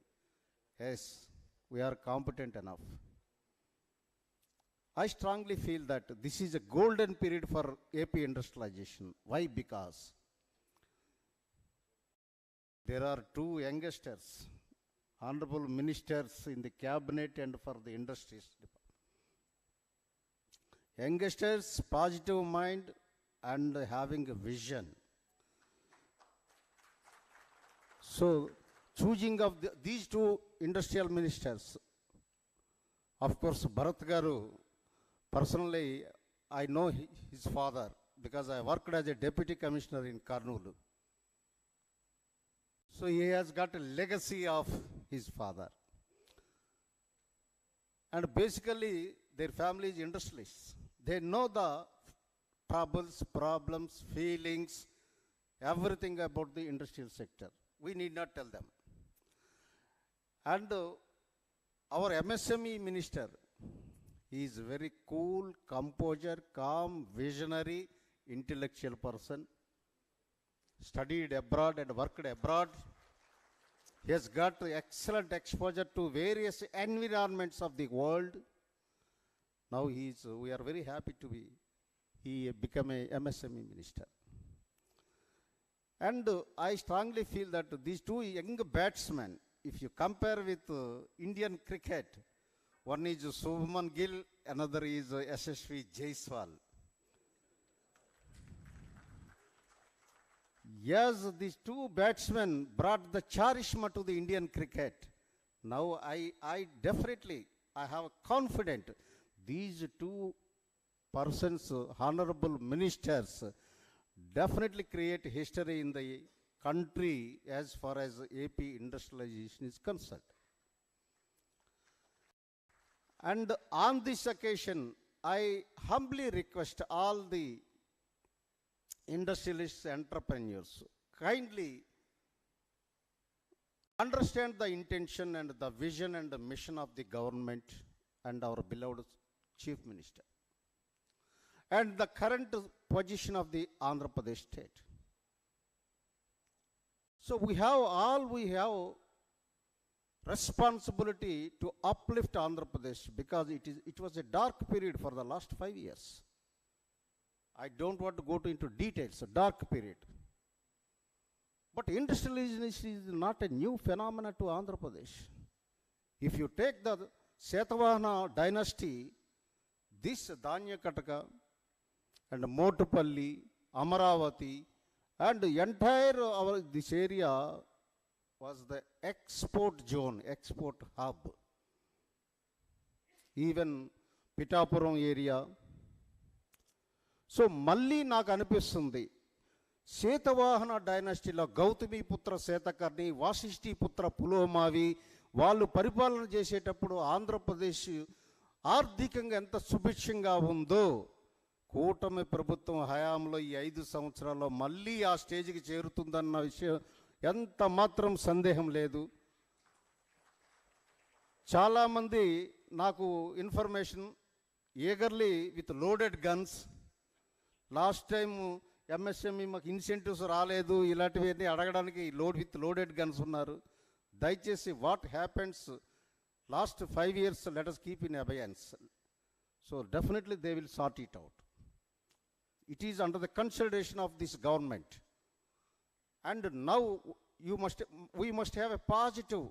Speaker 5: Yes, we are competent enough. I strongly feel that this is a golden period for AP industrialization. Why? Because there are two youngsters, honorable ministers in the cabinet and for the industries department. Youngsters, positive mind and having a vision. So choosing of these two industrial ministers, of course Bharat Garu, personally, I know his father because I worked as a deputy commissioner in Karnool. So he has got a legacy of his father. And basically, their family is industrialists. They know the troubles, problems, feelings, everything about the industrial sector. We need not tell them. And our MSME minister, he is very cool, composure, calm, visionary, intellectual person. Studied abroad and worked abroad. He has got excellent exposure to various environments of the world. Now we are very happy to be, he become a MSME minister. And I strongly feel that these two young batsmen, if you compare with Indian cricket, one is Shubman Gill, another is SSV Jaiswal. Yes, these two batsmen brought the charishma to the Indian cricket. Now I have confident these two persons, honorable ministers, definitely create history in the country as far as AP industrialization is concerned. And on this occasion, I humbly request all the industrialists, entrepreneurs, kindly understand the intention and the vision and the mission of the government and our beloved Chief Minister, and the current position of the Andhra Pradesh state. So we have responsibility to uplift Andhra Pradesh, because it was a dark period for the last 5 years. I don't want to go into details, a dark period. But industrialization is not a new phenomenon to Andhra Pradesh. If you take the Satavahana dynasty, this Dhanya Kataka and Motupalli, Amaravati, and the entire this area was the export zone, export hub. Even Pitapuram area. So Malli నాకు అనిపిస్తుంది, శాతవాహన డైనాసిటీలో గౌతమి పుత్ర శాతకర్ణి, వాసిష్ఠి పుత్ర పులోమావి వాళ్ళు పరిపాలన చేసేటప్పుడు ఆంధ్రప్రదేశ్ ఆర్థికంగా ఎంత సుభిక్షంగా ఉందో, కూటమి ప్రభుత్వం హయాంలో ఈ 5 సంవత్సరాల్లో మళ్ళీ ఆ స్టేజ్కి చేరుతుందన్న విషయం ఎంత మాత్రం సందేహం లేదు. చాలామంది నాకు information eagerly with loaded guns, last time MSME మాకు ఇన్సెంటివ్స్ రాలేదు ఇలాంటివన్నీ అడగడానికి లోడెడ్ గన్స్ ఉన్నారు. దయచేసి what happens last 5 years let us keep in abeyance. So definitely they will sort it out. It is under the consideration of this government. And now we must have a positive,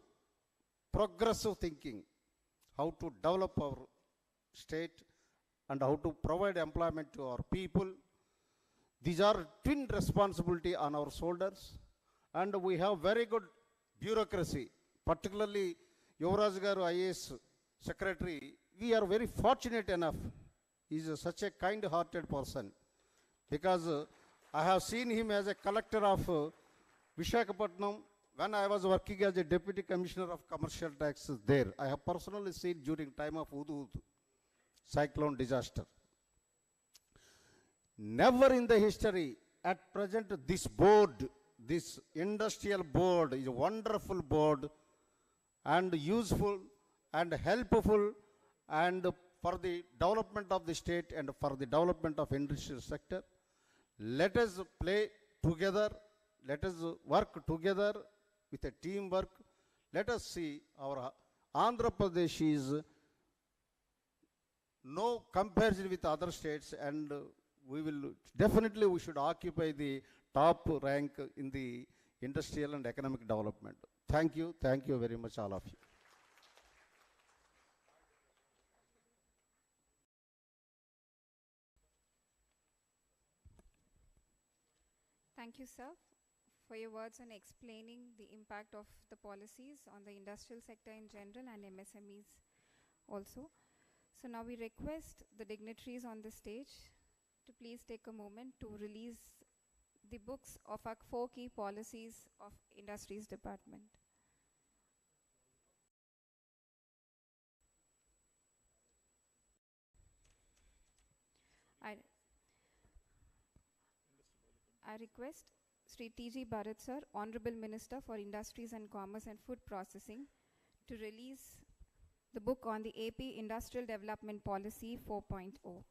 Speaker 5: progressive thinking, how to develop our state and how to provide employment to our people. These are twin responsibility on our shoulders, and we have very good bureaucracy, particularly Yuvraj Garu IAS secretary. We are very fortunate enough. He is such a kind-hearted person, because I have seen him as a collector of Visakhapatnam when I was working as a deputy commissioner of commercial taxes there. I have personally seen during time of Hudhud cyclone disaster. Never in the history, at present, this board, this industrial board is a wonderful board and useful and helpful and for the development of the state and for the development of industrial sector. Let us play together, let us work together with a teamwork. Let us see our Andhra Pradesh is no comparison with other states, and we should occupy the top rank in the industrial and economic development. Thank you very much, all of you.
Speaker 1: Thank you, sir, for your words on explaining the impact of the policies on the industrial sector in general and MSMEs also. So now we request the dignitaries on the stage to please take a moment to release the books of our 4 key policies of Industries Department. I request Sri T.G. Bharat sir, Honorable Minister for Industries and Commerce and Food Processing, to release the book on the AP Industrial Development Policy 4.0.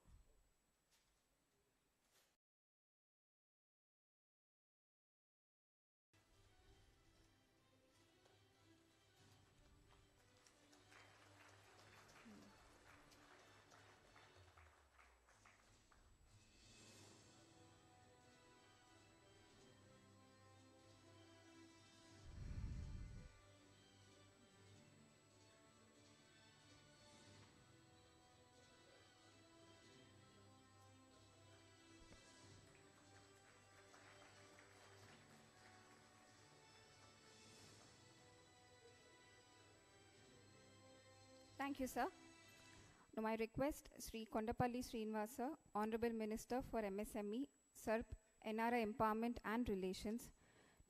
Speaker 1: Thank you, sir. Now I request Sri Kondapalli Srinivasa, Honorable Minister for MSME, SERP, NRI Empowerment and Relations,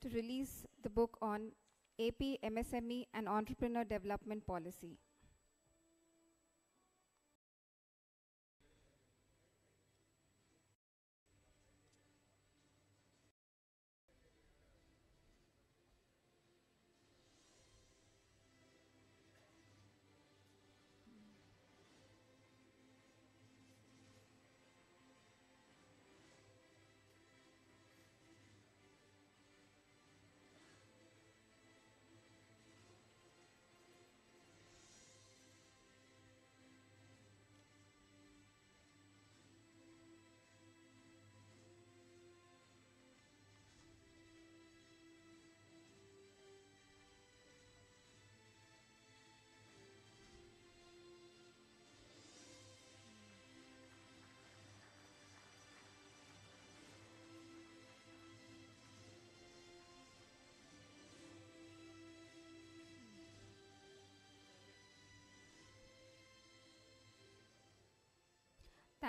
Speaker 1: to release the book on AP, MSME and Entrepreneur Development Policy.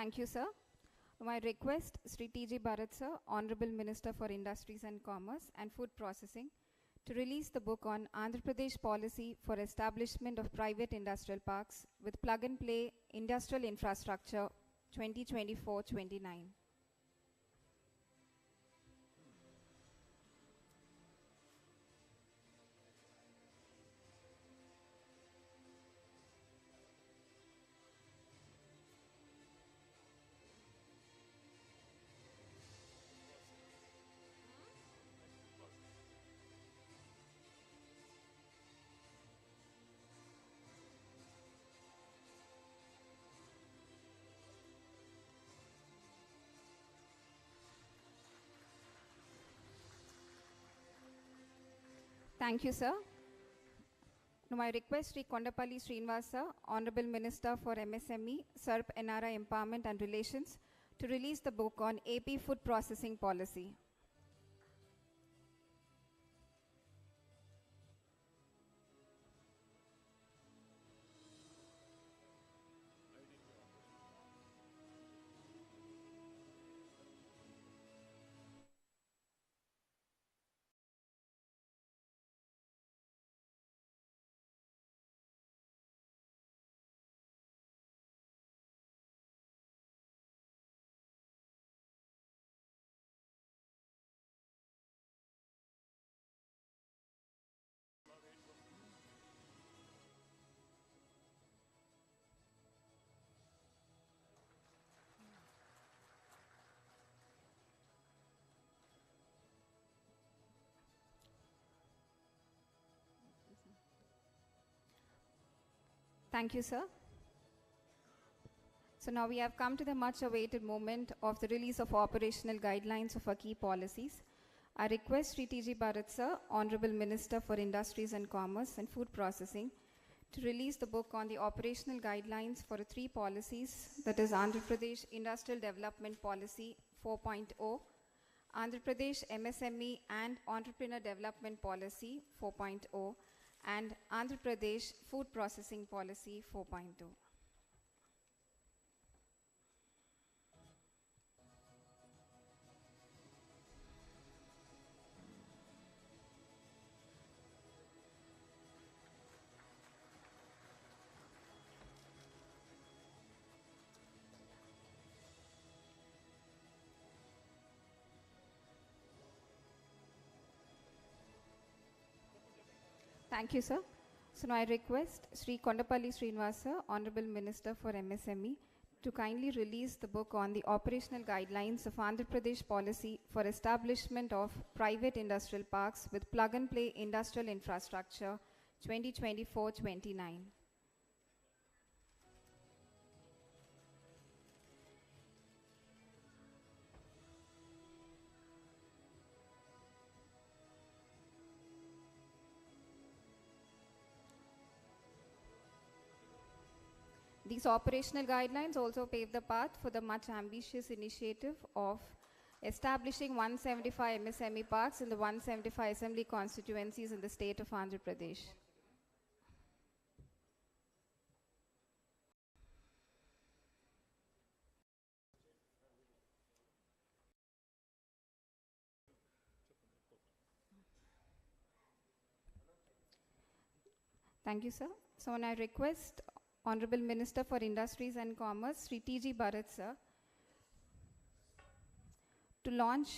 Speaker 1: Thank you, sir. My request, Sri T.G. Bharat sir, Honorable Minister for Industries and Commerce and Food Processing, to release the book on Andhra Pradesh Policy for Establishment of Private Industrial Parks with Plug-and-Play Industrial Infrastructure 2024-29. Thank you, sir. Now I request Sri Kondapalli Srinivasa, Honorable Minister for MSME, SERP, NRI Empowerment and Relations, to release the book on AP Food Processing Policy. Thank you, sir. So now we have come to the much awaited moment of the release of operational guidelines of our key policies. I request Sri T.G. Bharat sir, Honorable Minister for Industries and Commerce and Food Processing, to release the book on the operational guidelines for three policies, that is Andhra Pradesh Industrial Development Policy 4.0, Andhra Pradesh MSME and Entrepreneur Development Policy 4.0, and Andhra Pradesh Food Processing Policy 4.0. Thank you, sir. So now I request Sri Kondapalli Srinivasa, Honorable Minister for MSME, to kindly release the book on the operational guidelines of Andhra Pradesh policy for establishment of private industrial parks with plug-and-play industrial infrastructure 2024-29. These operational guidelines also pave the path for the much ambitious initiative of establishing 175 MSME parks in the 175 assembly constituencies in the state of Andhra Pradesh. Thank you, sir. So now I request Honorable Minister for Industries and Commerce, Sri T.G. Bharat, sir, to launch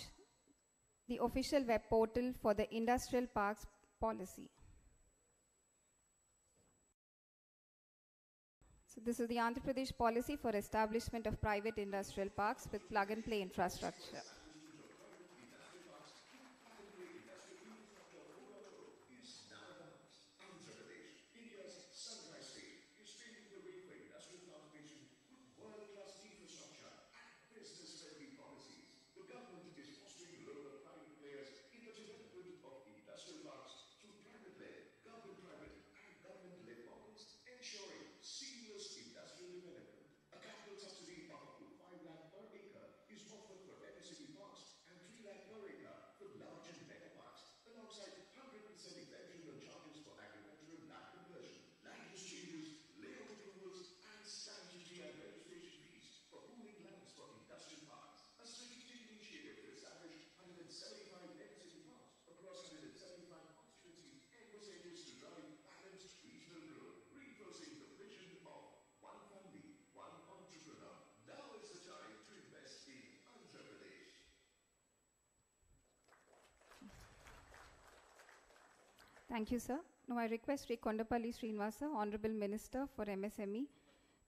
Speaker 1: the official web portal for the industrial parks policy. So this is the Andhra Pradesh policy for establishment of private industrial parks with plug-and-play infrastructure. Thank you, sir. Now I request Sri Kondapalli Srinivasa, Honorable Minister for MSME,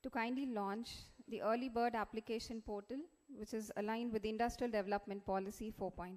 Speaker 1: to kindly launch the Early Bird Application Portal, which is aligned with Industrial Development Policy 4.0.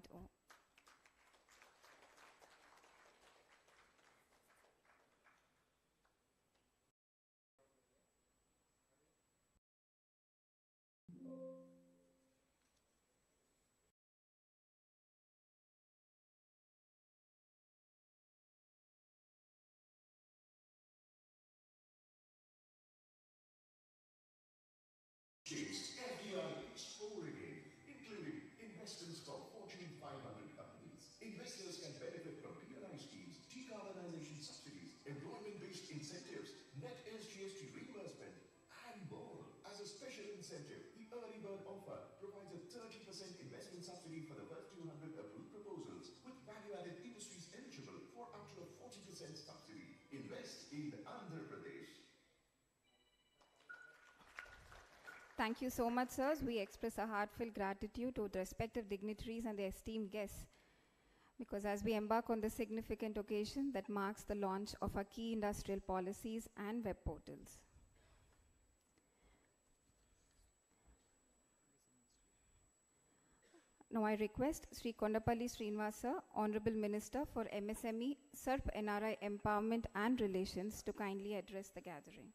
Speaker 6: FDI is pouring in, including investors from Fortune 500 companies. Investors can benefit from PLI schemes, decarbonization subsidies, employment-based incentives, net SGST reimbursement, and more. As a special incentive, the Early Bird offer provides a 30% investment subsidy for the first 200 approved proposals, with value-added industries eligible for up to a 40% subsidy. Invest in Andhra Pradesh.
Speaker 1: Thank you so much, sirs. We express our heartfelt gratitude to the respective dignitaries and their esteemed guests, because as we embark on this significant occasion that marks the launch of our key industrial policies and web portals. Now I request Sri Kondapalli Srinivasa, Honorable Minister for MSME, SERP NRI Empowerment and Relations, to kindly address the gathering.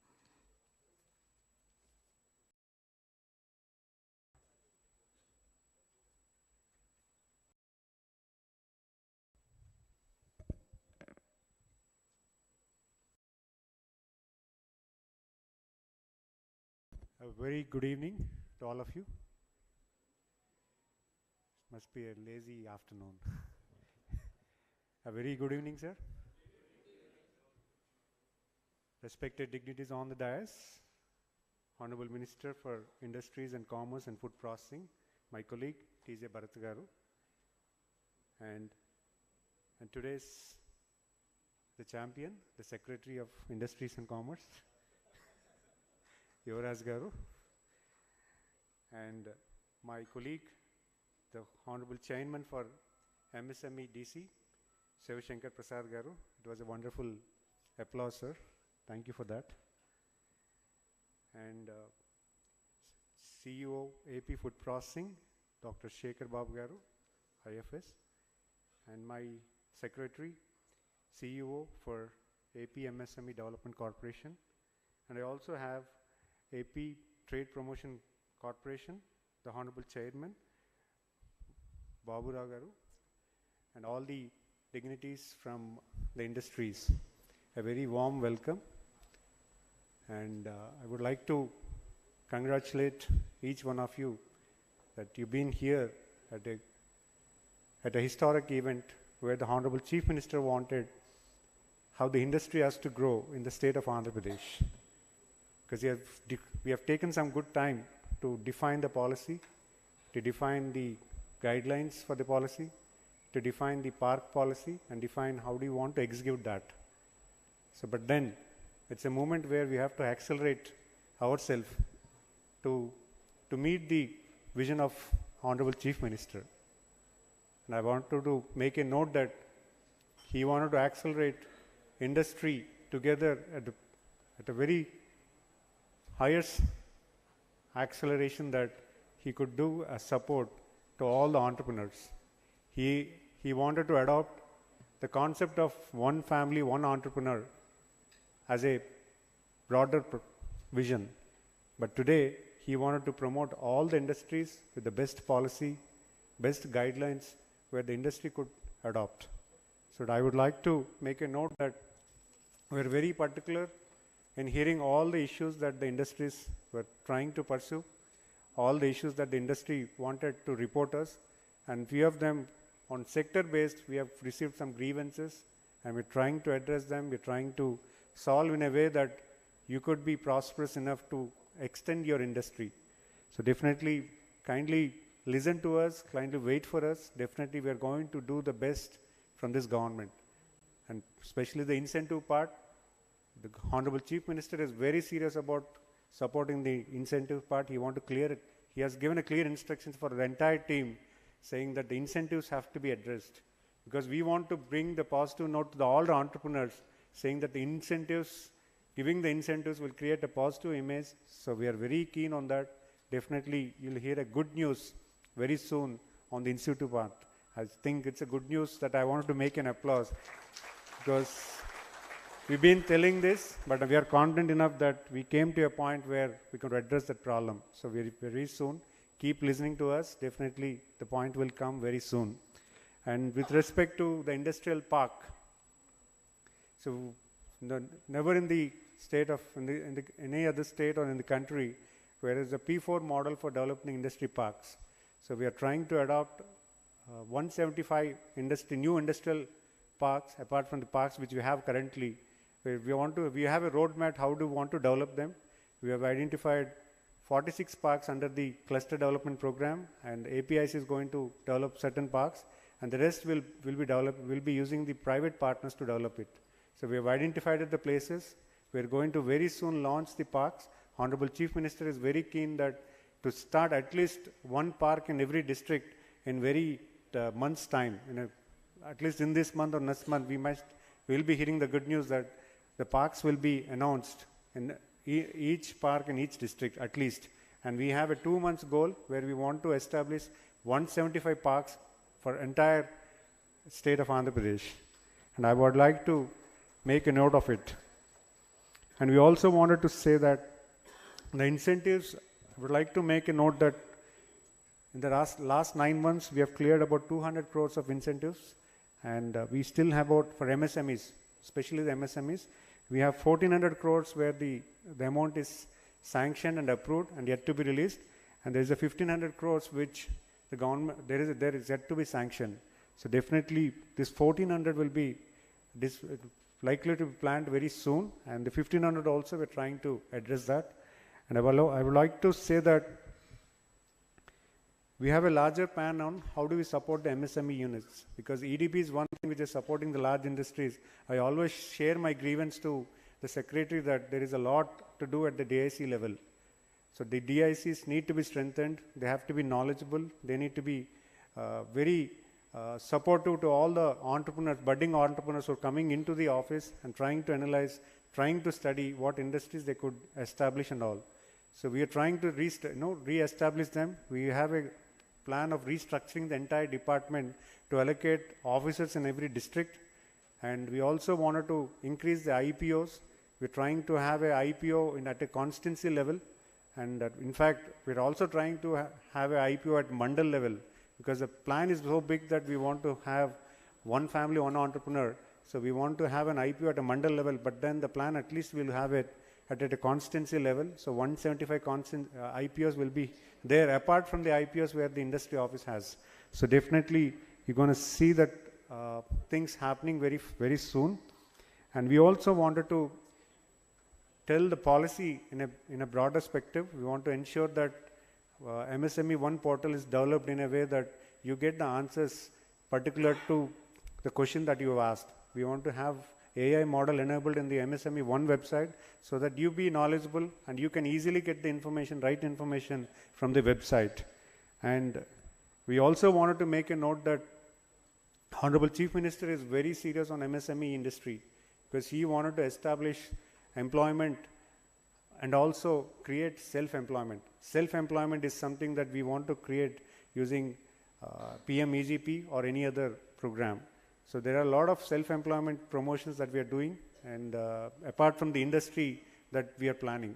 Speaker 7: A very good evening to all of you. Must be a lazy afternoon. A very good evening, sir. Respected dignitaries on the dais, Honorable Minister for Industries and Commerce and Food Processing, my colleague T.J. Bharat garu, and today's the champion, the Secretary of Industries and Commerce, Yuvraj garu, and my colleague, the Honorable Chairman for MSME DC, Shiv Shankar Prasad garu. It was a wonderful applause, sir. Thank you for that. And CEO AP Food Processing, Dr. Shekhar Babu Garu, IFS, and my secretary, CEO for AP MSME Development Corporation, and I also have AP Trade Promotion Corporation, the Honorable Chairman, Babu Rao Garu, and all the dignitaries from the industries. A very warm welcome, and I would like to congratulate each one of you that you've been here at a historic event where the Honorable Chief Minister wanted how the industry has to grow in the state of Andhra Pradesh. Because we have taken some good time to define the policy, to define the guidelines for the policy, to define the park policy, and define how do you want to execute that. So, but then it's a moment where we have to accelerate ourselves to meet the vision of Honorable Chief Minister. And I wanted to make a note that he wanted to accelerate industry together at a very highest acceleration that he could do as support to all the entrepreneurs. He wanted to adopt the concept of one family, one entrepreneur as a broader vision. But today, he wanted to promote all the industries with the best policy, best guidelines where the industry could adopt. So I would like to make a note that we're very particular in hearing all the issues that the industries were trying to pursue, all the issues that the industry wanted to report us, and few of them on sector-based, we have received some grievances, and we're trying to address them. We're trying to solve in a way that you could be prosperous enough to extend your industry. So definitely, kindly listen to us, kindly wait for us. Definitely, we are going to do the best from this government. And especially the incentive part, the Honorable Chief Minister is very serious about supporting the incentive part. He wants to clear it. He has given a clear instructions for the entire team saying that the incentives have to be addressed. Because we want to bring the positive note to all the entrepreneurs saying that the incentives, giving the incentives will create a positive image. So we are very keen on that. Definitely you'll hear a good news very soon on the incentive part. I think it's a good news that I wanted to make an applause because we've been telling this, but we are confident enough that we came to a point where we can address that problem. So very soon, keep listening to us. Definitely the point will come very soon. And with respect to the industrial park, so never in the state of, in any other state or in the country, where is a P4 model for developing industry parks. So we are trying to adopt 175 new industrial parks, apart from the parks which we have currently. We have a roadmap how do we want to develop them. We have identified 46 parks under the cluster development program, and APIC is going to develop certain parks, and the rest will be using the private partners to develop it. So we have identified the places. We are going to very soon launch the parks. Honorable Chief Minister is very keen that to start at least one park in every district in very month's time. At least in this month or next month, we will be hearing the good news that the parks will be announced in each park in each district at least. And we have a 2 months goal where we want to establish 175 parks for entire state of Andhra Pradesh. And I would like to make a note of it. And we also wanted to say that the incentives, I would like to make a note that in the last 9 months, we have cleared about 200 crores of incentives. And we still have about, for MSMEs, especially the MSMEs, we have 1400 crores where the amount is sanctioned and approved and yet to be released. And there is a 1500 crores which the government, there is yet to be sanctioned. So definitely this 1400 will be likely to be planned very soon. And the 1500 also we're trying to address that. And I would like to say that we have a larger plan on how do we support the MSME units, because EDP is one thing which is supporting the large industries. I always share my grievance to the secretary that there is a lot to do at the DIC level. So the DICs need to be strengthened. They have to be knowledgeable. They need to be very supportive to all the entrepreneurs, budding entrepreneurs who are coming into the office and trying to analyze, trying to study what industries they could establish and all. So we are trying to re-establish them. We have a plan of restructuring the entire department to allocate officers in every district. And we also wanted to increase the IPOs. We're trying to have a IPO at a constancy level. And in fact, we're also trying to have a IPO at mandal level, because the plan is so big that we want to have one family, one entrepreneur. So we want to have an IPO at a mandal level, but then the plan at least we'll have it at a constancy level. So 175 IPOs will be there, apart from the IPOs where the industry office has. So definitely you're going to see that things happening very, very soon. And we also wanted to tell the policy in a broader perspective. We want to ensure that MSME One portal is developed in a way that you get the answers particular to the question that you have asked. We want to have AI model enabled in the MSME One website so that you be knowledgeable and you can easily get the information, right information from the website. And we also wanted to make a note that Honorable Chief Minister is very serious on MSME industry, because he wanted to establish employment and also create self-employment. Self-employment is something that we want to create using PMEGP or any other program. So there are a lot of self-employment promotions that we are doing, and apart from the industry that we are planning.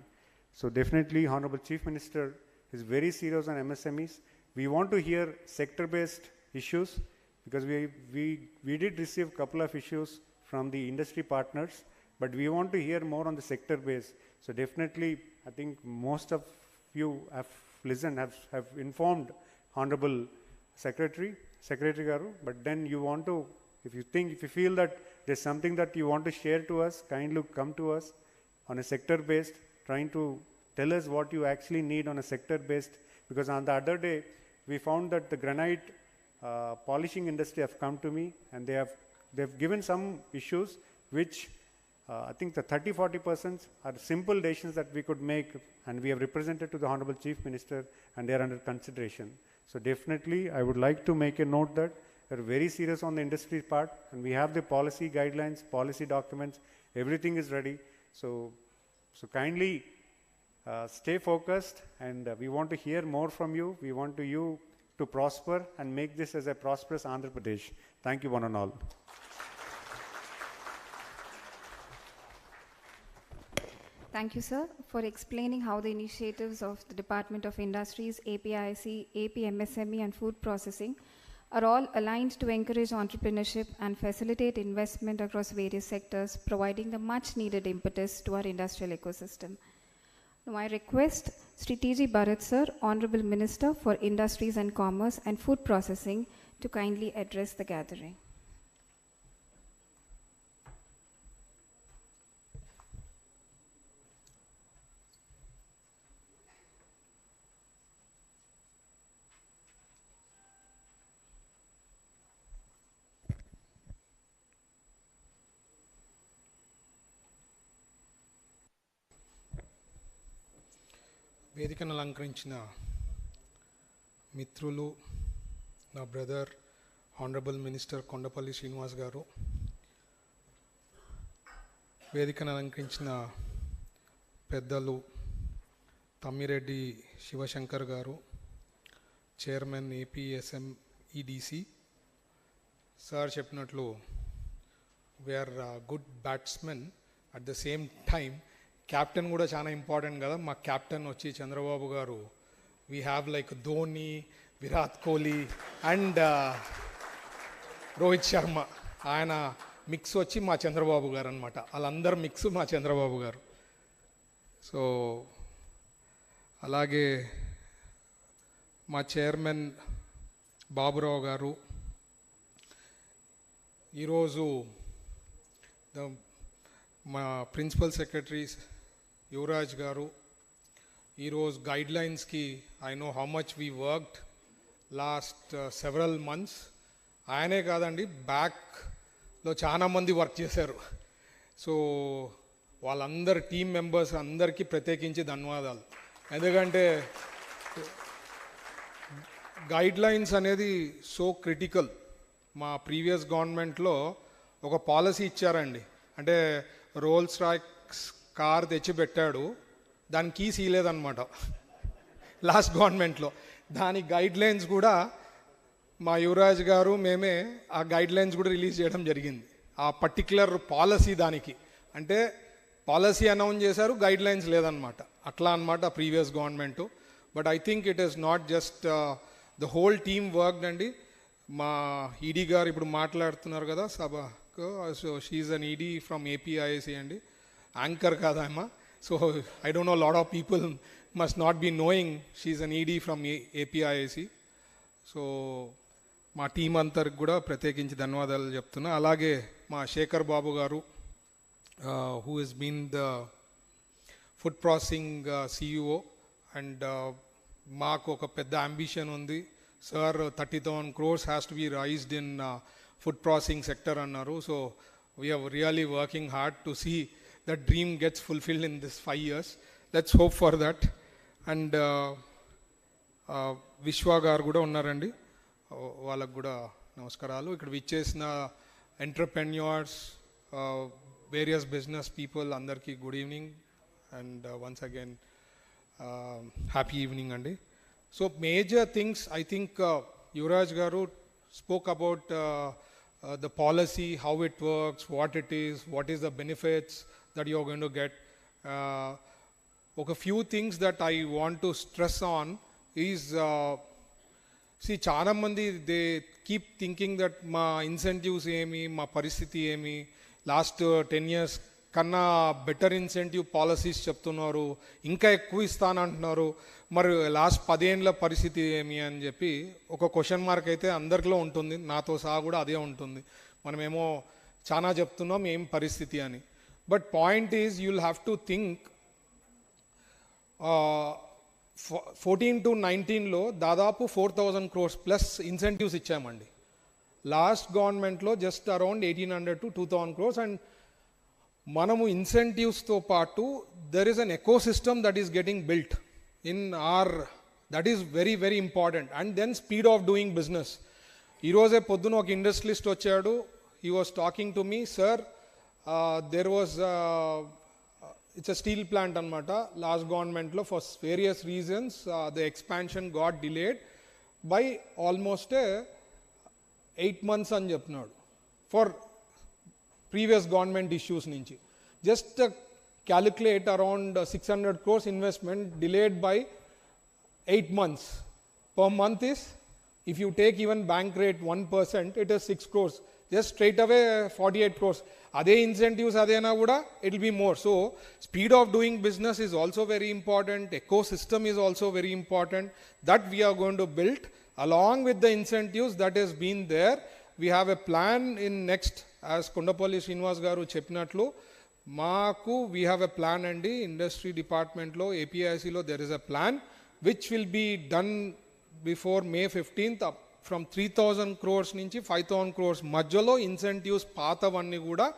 Speaker 7: So definitely Honorable Chief Minister is very serious on MSMEs. We want to hear sector-based issues, because we did receive a couple of issues from the industry partners, but we want to hear more on the sector base. So definitely, I think most of you have listened, have informed Honorable Secretary Garu, but then you want to, if you feel that there's something that you want to share to us, kindly come to us on a sector based, trying to tell us what you actually need on a sector based, because on the other day, we found that the granite polishing industry have come to me, and they've given some issues which I think the 30-40% are simple decisions that we could make, and we have represented to the Honorable Chief Minister, and they are under consideration. So definitely, I would like to make a note that we are very serious on the industry part, and we have the policy guidelines, policy documents, everything is ready. So kindly stay focused, and we want to hear more from you. We want you to prosper and make this as a prosperous Andhra Pradesh. Thank you, one and all.
Speaker 1: Thank you, sir, for explaining how the initiatives of the Department of Industries, APIC, AP MSME and food processing are all aligned to encourage entrepreneurship and facilitate investment across various sectors, providing the much needed impetus to our industrial ecosystem. Now I request Sri T.G. Bharat sir, Honorable Minister for Industries and Commerce and Food Processing, to kindly address the gathering.
Speaker 8: వేదికను అలంకరించిన మిత్రులు, నా brother honourable minister Kondapalli Srinivas garu, వేదికను అలంకరించిన పెద్దలు Tammireddy Sivasankar garu, chairman APSMEDC sir చెప్పినట్లు we are good batsmen, at the same time captain కూడా చాలా ఇంపార్టెంట్ కదా. మా క్యాప్టెన్ వచ్చి Chandrababu garu. We have like Dhoni, Virat Kohli and Rohit Sharma. ఆయన మిక్స్ వచ్చి మా చంద్రబాబు గారు అనమాట. వాళ్ళందరూ మిక్స్ మా చంద్రబాబు గారు. సో అలాగే మా చైర్మన్ బాబురావు గారు, ఈరోజు మా ప్రిన్సిపల్ సెక్రటరీ యువరాజ్ గారు, ఈరోజు గైడ్లైన్స్కి I know how much we worked last several months. ఆయనే కాదండి, బ్యాక్లో చాలామంది వర్క్ చేశారు. సో వాళ్ళందరు టీం మెంబర్స్ అందరికీ ప్రత్యేకించి ధన్యవాదాలు. ఎందుకంటే గైడ్లైన్స్ అనేది సో క్రిటికల్ మా ప్రీవియస్ గవర్నమెంట్లో ఒక పాలసీ ఇచ్చారండి. అంటే రోల్స్ రాయ్స్ కార్ తెచ్చిపెట్టాడు, దాని కీస్ ఇవ్వలేదన్నమాట లాస్ట్ గవర్నమెంట్లో. దాని గైడ్ లైన్స్ కూడా మా యువరాజ్ గారు మేమే ఆ గైడ్ లైన్స్ కూడా రిలీజ్ చేయడం జరిగింది. ఆ పర్టిక్యులర్ పాలసీ దానికి అంటే పాలసీ అనౌన్స్ చేశారు, గైడ్ లైన్స్ లేదనమాట. అట్లా అనమాట previous government. But I think it is not just the whole team work అండి. మా ఈడీ గారు ఇప్పుడు మాట్లాడుతున్నారు కదా సభకు, so she's an ED from APIIC అండి, యాంకర్ కాదమ్మా. So I don't know lot of people must not be knowing she's an ED from APIIC. So మా team అంతరికి కూడా ప్రత్యేకించి ధన్యవాదాలు చెప్తున్నా. అలాగే మా శేఖర్ బాబు గారు, who he's been the food processing CEO, and మాకు ఒక పెద్ద అంబిషన్ ఉంది sir, 30,000 crores has to be raised in food processing sector అన్నారు. So we are really working hard to see that dream gets fulfilled in this 5 years. Let's hope for that. And Vishwa garu కూడా ఉన్నారండి, వాళ్ళకు కూడా నమస్కారాలు. ఇక్కడ విచ్చేసిన ఎంటర్ప్రెన్యూర్స్, వేరియస్ బిజినెస్ పీపుల్ అందరికీ good evening and once again happy evening అండి. So major things I think Yuvraj గారు spoke about the policy, how it works, what it is, what is the benefits that you are going to get. A few things that I want to stress on is, see, చాలా మంది they keep thinking that మా incentives ఏమి, మా పరిస్థితి ఏమి, last 10 years కన్నా better incentive policies చెప్తున్నారు, ఇంకా ఎక్కువ ఇస్తానంటున్నారు, మరి లాస్ట్ 10 ఏళ్ళ పరిస్థితి ఏమి అని చెప్పి ఒక క్వశ్చన్ మార్క్ అయితే అందరిలో ఉంటుంది, నాతో సహా కూడా అదే ఉంటుంది. మనమేమో చాలా చెప్తున్నాం ఏం పరిస్థితి అని. But point is you will have to think 14 to 19లో దాదాపు 4,000 crores ప్లస్ ఇన్సెంటివ్స్ ఇచ్చామండి. లాస్ట్ గవర్నమెంట్లో just around 1,800 to 2,000 crores. And మనము ఇన్సెంటివ్స్తో పాటు there is an ecosystem that is getting built in or, that is very very important. And then speed of doing business. ఈరోజే పొద్దున ఒక industrialist వచ్చాడు, he was talking to me, sir there was it's a steel plant అనమాట, last గవర్నమెంట్లో for various reasons the expansion got delayed by almost 8 months అని చెప్తున్నాడు for previous government issues నుంచి. Just calculate around 600 crores investment delayed by 8 months. Per month is, if you take even bank rate 1%, it is 6 crores. Just straight away 48 crores. అదే incentives అదేనా కూడా it will be more. So speed of doing business is also very important. Ecosystem is also very important. That we are going to build along with the incentives that has been there. We have a plan in next, as Kondapalli Srinivas garu cheppinatlu, maaku we have a plan andi industry department lo APIC lo there is a plan which will be done before May 15th. Up from 3,000 crores nunchi 5,000 crores madhyalo incentives paatavanni kuda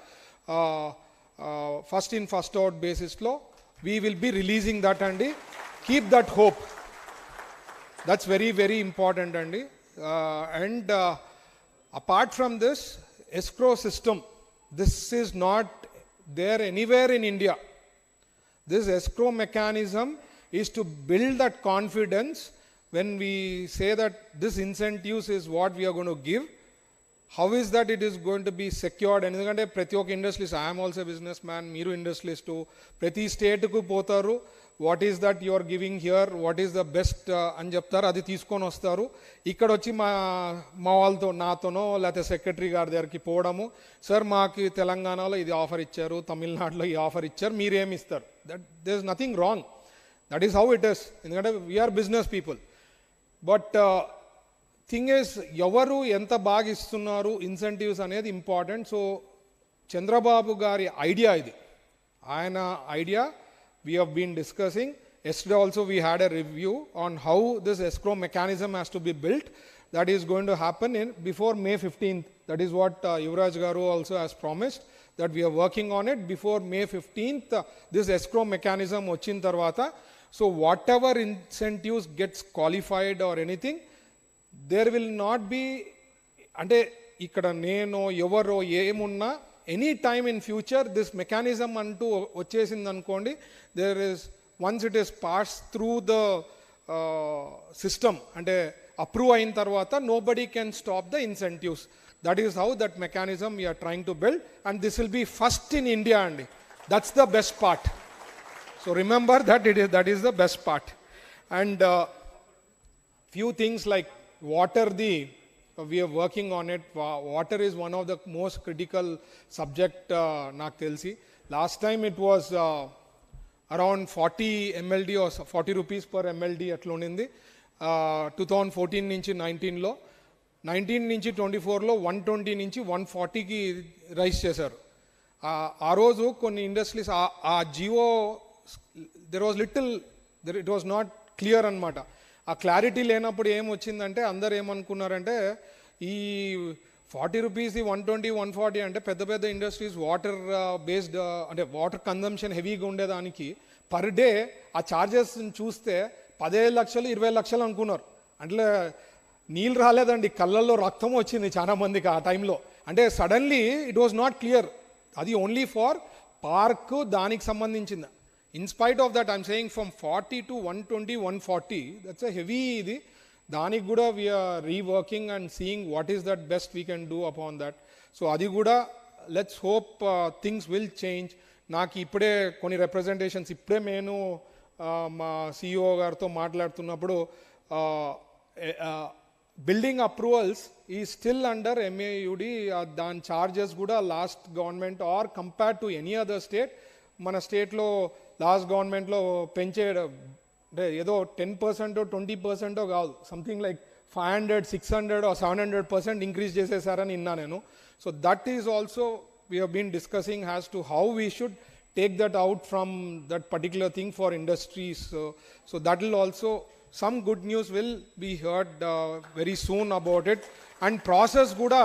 Speaker 8: first in first out basis lo we will be releasing that andi. Keep that hope. That's very very important andi. And apart from this, escrow system, this is not there anywhere in India. This escrow mechanism is to build that confidence. When we say that this incentives is what we are going to give, how is that it is going to be secured? Endukante prati oka industrialist, I am also a businessman, meeru industrialist, prati state ku potaru, what is that you are giving here, what is the best అని చెప్తారు, అది తీసుకొని వస్తారు. ఇక్కడ వచ్చి మా వాళ్ళతో నాతోనో లేకపోతే సెక్రటరీ గారి దగ్గరికి పోవడము, సార్ మాకు తెలంగాణలో ఇది ఆఫర్ ఇచ్చారు, తమిళనాడులో ఈ ఆఫర్ ఇచ్చారు, మీరేమి ఇస్తారు. That there is nothing wrong, that is how it is. ఎందుకంటే we are business people. But thing is, ఎవరు ఎంత బాగా ఇస్తున్నారు ఇన్సెంటివ్స్ అనేది ఇంపార్టెంట్. సో చంద్రబాబు గారి ఐడియా ఇది, ఆయన idea we have been discussing. Yesterday also we had a review on how this escrow mechanism has to be built. That is going to happen before May 15th. That is what Yuvraj Garu also has promised, that we are working on it before May 15th. This escrow mechanism vachin tarvata, so whatever incentives gets qualified or anything, there will not be, ante ఇక్కడ నేను ఎవరో ఏమున్నా any time in future this mechanism అంటూ వచ్చేసింది అనుకోండి, there is once it is pass through the system, అంటే approve అయిన తర్వాత nobody can stop the incentives. That is how that mechanism we are trying to build, and this will be first in India అండి. That's the best part. So remember that is the best part. And few things like water, we are working on it. Water is one of the most critical subject నాకు తెలిసి. Last time it was around 40 MLD or 40 rupees per MLD అట్లా ఉండింది 2014 నుంచి 19లో. 19 నుంచి 24లో 120 నుంచి 140కి rise చేశారు. ఆ రోజు కొన్ని ఇండస్ట్రీస్ ఆ GO it was not clear అనమాట. ఆ క్లారిటీ లేనప్పుడు ఏమొచ్చిందంటే అందరు ఏమనుకున్నారంటే ఈ 40 రూపీస్ 120 140 అంటే పెద్ద పెద్ద ఇండస్ట్రీస్ వాటర్ బేస్డ్ అంటే వాటర్ కన్జంప్షన్ హెవీగా ఉండేదానికి పర్ డే ఆ ఛార్జెస్ చూస్తే 15 లక్షలు 20 లక్షలు అనుకున్నారు. అంటే నీళ్ళు రాలేదండి, కళ్ళల్లో రక్తం వచ్చింది చాలా మందికి ఆ టైంలో. అంటే suddenly it was not clear. అది ఓన్లీ ఫార్ పార్క్ దానికి సంబంధించింది. In spite of that, I'm saying from 40 to 120, 140, that's a heavy idi. Danik guda we are reworking and seeing what is that best we can do upon that. So adi guda, let's hope things will change. Naaki ippade koni representations ippade menu ma CEO gartho maatladutunnappudu building approvals is still under MAUD. Dan charges guda last government or compared to any other state, mana state lo last గవర్నమెంట్లో పెంచే అంటే ఏదో 10% 20% కాదు, something like 500, 600 or 700% increase చేసేసారని విన్నా నేను. So that is also we have been discussing has to how we should take that out from that particular thing for industries. So that will also some good news will be heard very soon about it. And process కూడా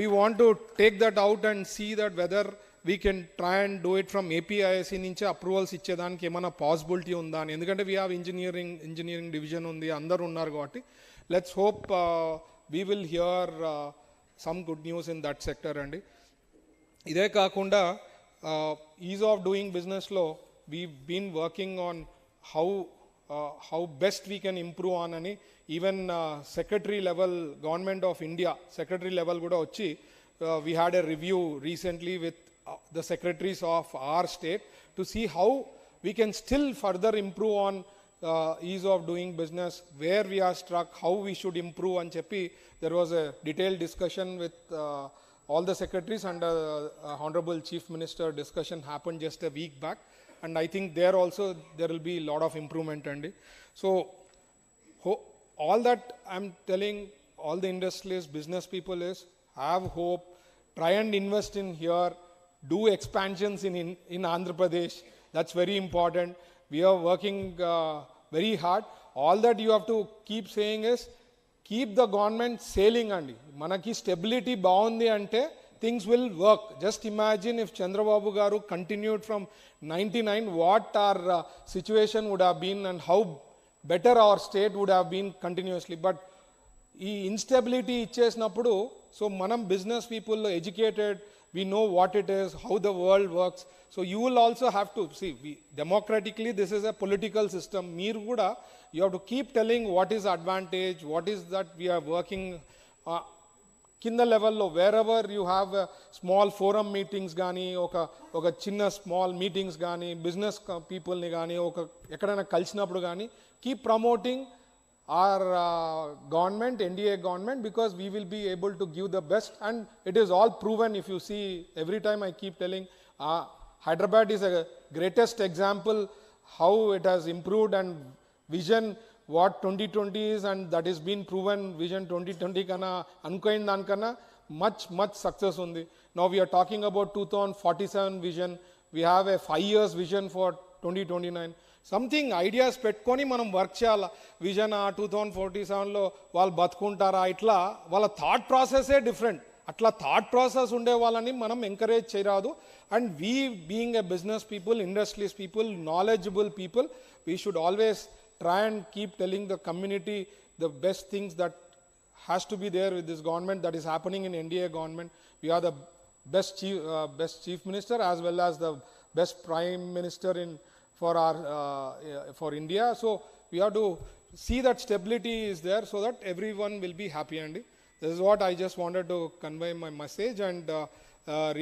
Speaker 8: we want to take that out and see that weather we can try and do it from APIC నుంచి approvals ఇచ్చేదానికి ఏమైనా possibility ఉందా అని. ఎందుకంటే we have engineering division ఉంది, అందరు ఉన్నారు కాబట్టి let's hope we will hear some good news in that sector అండి. ఇదే కాకుండా ఈజ్ ఆఫ్ డూయింగ్ బిజినెస్లో we been working on how best we can improve on అని. Even secretary level government of India secretary level కూడా వచ్చి we had a review recently with the secretaries of our state to see how we can still further improve on ease of doing business, where we are struck, how we should improve and cheppi there was a detailed discussion with all the secretaries, and honorable chief minister discussion happened just a week back, and I think there also there will be a lot of improvement andi. So all that I'm telling all the industrialists, business people is have hope, try and invest in here, do expansions in Andhra Pradesh. That's very important. We are working very hard. All that you have to keep saying is keep the government sailing andi. Manaki stability baundi ante things will work. Just imagine if Chandrababu garu continued from 99, what our situation would have been and how better our state would have been continuously. But ఈ instability ఇచ్చేసినప్పుడు so మనం business people educated, we know what it is, how the world works. So you will also have to see, democratically this is a political system. Meer kuda you have to keep telling what is advantage, what is that we are working kinda level lo, wherever you have small forum meetings gaani oka chinna small meetings gaani business people ni gaani oka ekkadana kalchinappudu gaani keep promoting our government, NDA government, because we will be able to give the best, and it is all proven. If you see, every time I keep telling Hyderabad is a greatest example how it has improved, and vision what 2020 is, and that is been proven. Vision 2020 kana ankoin dan kana much success undi. Now we are talking about 2047 vision. We have a 5 years vision for 2029. Something ideas పెట్టుకొని మనం work చేయాలి. Vision 2047లో వాళ్ళు బతుకుంటారా, ఇట్లా వాళ్ళ thought ప్రాసెసే different. అట్లా thought process ఉండే వాళ్ళని మనం ఎంకరేజ్ చేయరాదు. And we being a business people, industries people, knowledgeable people, we should always try and keep telling the community the best things that has to be there with this government that is happening in NDA government. We are the best chief minister as well as the best prime minister for India. So we have to see that stability is there so that everyone will be happy. And this is what I just wanted to convey my message, and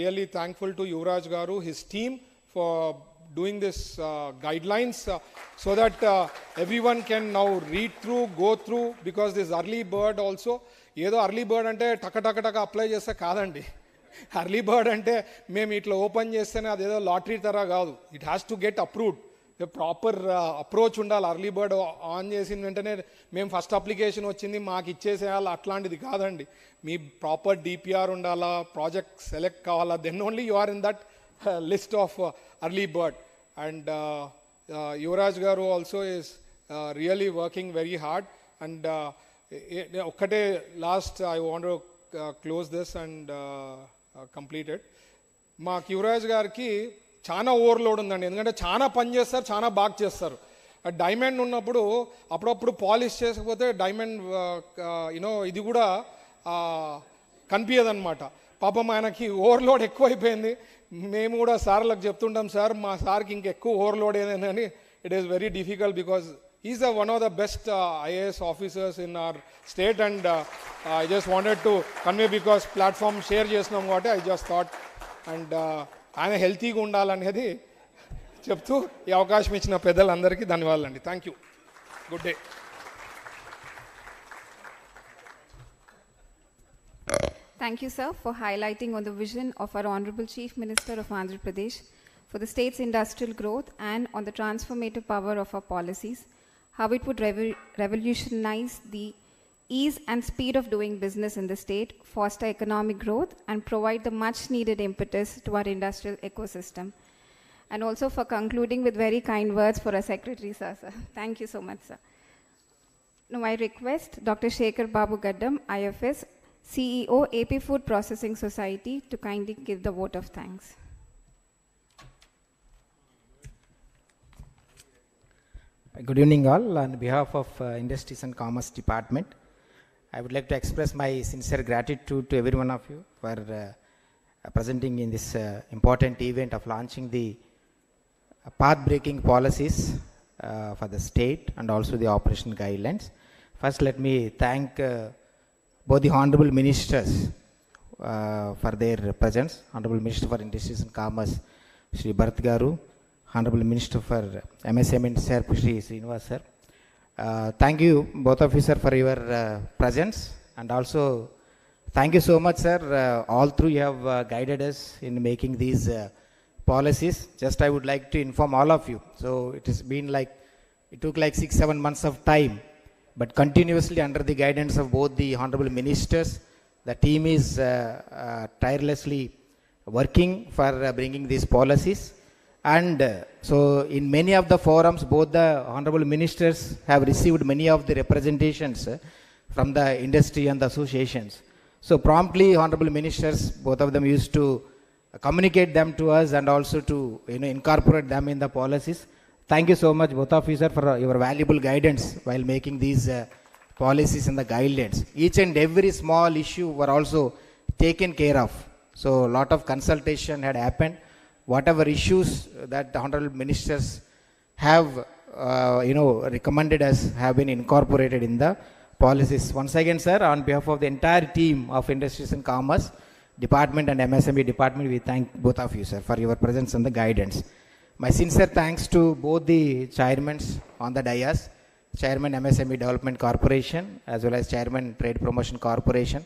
Speaker 8: really thankful to Yuvraj Garu, his team, for doing this guidelines so that everyone can now read through, go through, because this early bird also, ఏదో early bird అంటే టక apply చేస్తే కాదండి. Early bird అంటే మేము ఇట్లా open చేస్తేనే అదేదో లాటరీ తర కాదు. It has to get approved. Proper approach ఉండాలి. అర్లీ బర్డ్ ఆన్ చేసిన వెంటనే మేము ఫస్ట్ అప్లికేషన్ వచ్చింది మాకు ఇచ్చేసేయాలి, అట్లాంటిది కాదండి. మీ ప్రాపర్ డిపిఆర్ ఉండాలా, ప్రాజెక్ట్ సెలెక్ట్ కావాలా, then only you are in that list of early bird. And Yuvraj Garu also is really working very hard. And okkate last I want to close this and complete it. మా యువరాజ్ గారికి చాలా overload ఉందండి. ఎందుకంటే చాలా పని చేస్తారు, చాలా బాగా చేస్తారు. డైమండ్ ఉన్నప్పుడు అప్పుడప్పుడు పాలిష్ చేసుకపోతే డైమండ్ ఇది కూడా కనిపించదన్నమాట. పాపం ఆయనకి ఓవర్లోడ్ ఎక్కువైపోయింది. మేము కూడా సార్లకు చెప్తుంటాం, సార్ మా సార్కి ఇంకెక్కువ ఓవర్లోడ్ ఏదని. It is very difficult because is one of the best IAS officers in our state. And I just wanted to convey because platform share చేసినాం కాబట్టి ఐ జస్ట్ థాట్. అండ్ ఆయన హెల్తీగా ఉండాలనేది చెప్తూ ఈ అవకాశం ఇచ్చిన పెద్దలందరికీ ధన్యవాదాలండి. Thank you. Good day.
Speaker 1: Thank you, sir, for highlighting on the vision of our Honorable Chief Minister of Andhra Pradesh for the state's industrial growth and on the transformative power of our policies, how it would revolutionize the ease and speed of doing business in the state, foster economic growth, and provide the much-needed impetus to our industrial ecosystem. And also for concluding with very kind words for our Secretary, sir. Thank you so much, sir. Now I request Dr. Shekhar Babu Gaddam, IFS, CEO, AP Food Processing Society, to kindly give the vote of thanks.
Speaker 9: Good evening all. On behalf of Industries and Commerce Department, I would like to express my sincere gratitude to every one of you for presenting in this important event of launching the path-breaking policies for the state and also the operation guidelines. First, let me thank both the Honorable Ministers for their presence. Honorable Minister for Industries and Commerce, Shri Bharat Garu, Honorable Minister for MSME, Sir Shri Srinivas sir. Thank you both of you, sir, for your presence, and also thank you so much, sir. All through you have guided us in making these policies. Just I would like to inform all of you. So it has been like, it took like 6-7 months of time, but continuously under the guidance of both the Honorable Ministers, the team is tirelessly working for bringing these policies. And so in many of the forums, both the Honorable Ministers have received many of the representations from the industry and the associations. So promptly Honorable Ministers, both of them used to communicate them to us and also to incorporate them in the policies. Thank you so much both of you, sir, for your valuable guidance while making these policies and the guidelines. Each and every small issue were also taken care of. So a lot of consultation had happened. Whatever issues that the Honorable Ministers have recommended us have been incorporated in the policies. Once again, sir, on behalf of the entire team of Industries and Commerce Department and MSME Department, we thank both of you, sir, for your presence and the guidance. My sincere thanks to both the chairmen on the dais, Chairman MSME Development Corporation as well as Chairman Trade Promotion Corporation,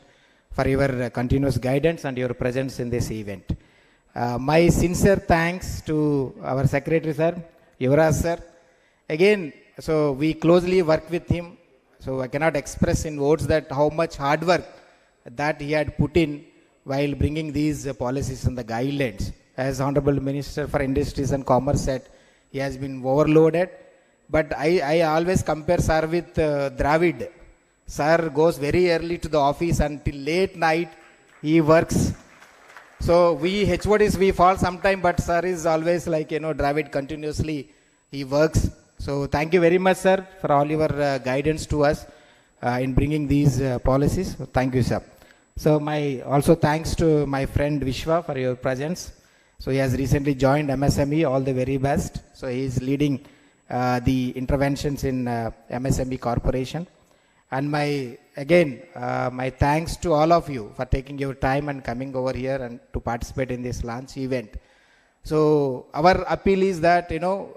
Speaker 9: for your continuous guidance and your presence in this event. My sincere thanks to our Secretary, sir, Yuvraj sir. Again, so we closely work with him, so I cannot express in words that how much hard work that he had put in while bringing these policies and the guidelines. As Honorable Minister for Industries and Commerce said, he has been overloaded. But I always compare sir with Dravid. Sir goes very early to the office until late night he works. So we HODs, we fall sometime, but sir is always like, Dravid continuously he works. So thank you very much, sir, for all your guidance to us. in bringing these policies. Thank you, sir. So also thanks to my friend Vishwa for your presence. So he has recently joined MSME, all the very best. So he is leading the interventions in MSME Corporation. And my thanks to all of you for taking your time and coming over here and to participate in this launch event. So our appeal is that,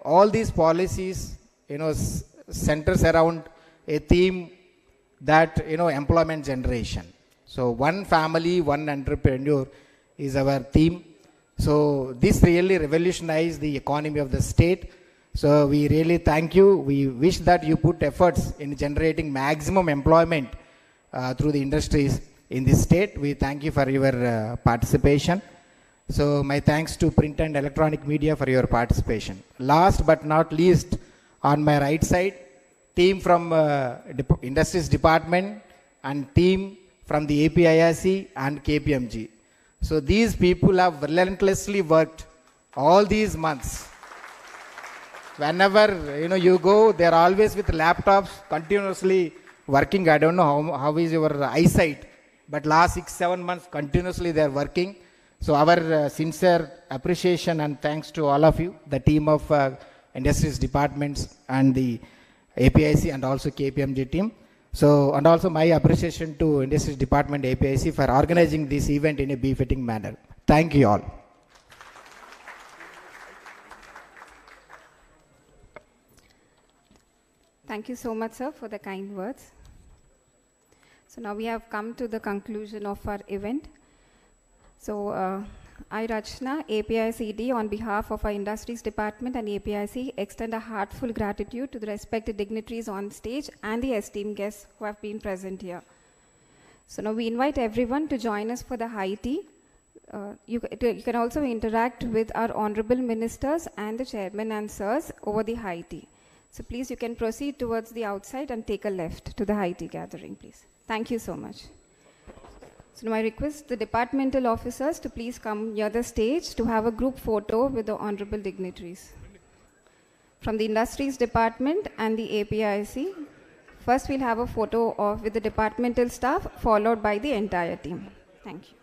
Speaker 9: all these policies, centers around a theme that, employment generation. So one family, one entrepreneur is our theme. So this really revolutionized the economy of the state. So we really thank you. We wish that you put efforts in generating maximum employment through the industries in this state. We thank you for your participation. So my thanks to print and electronic media for your participation. Last but not least, on my right side, team from Industries Department and team from the APIIC and KPMG. So these people have relentlessly worked all these months. Whenever you go, they are always with laptops, continuously working. I don't know how is your eyesight, but last 6-7 months continuously they are working. So our sincere appreciation and thanks to all of you, the team of Industries Departments and the APIC and also KPMG team. So, and also my appreciation to Industries Department APIC for organizing this event in a befitting manner. Thank you all.
Speaker 1: Thank you so much, sir, for the kind words. So now we have come to the conclusion of our event. So I, Rachna, APICD, on behalf of our Industries Department and APIC, extend a heartfelt gratitude to the respected dignitaries on stage and the esteemed guests who have been present here. So now we invite everyone to join us for the high tea. You can also interact with our honorable ministers and the chairman and sirs over the high tea. So please, you can proceed towards the outside and take a left to the high tea gathering, please. Thank you so much. So now I request the departmental officers to please come near the stage to have a group photo with the honorable dignitaries. From the Industries Department and the APIC, first we'll have a photo with the departmental staff, followed by the entire team. Thank you.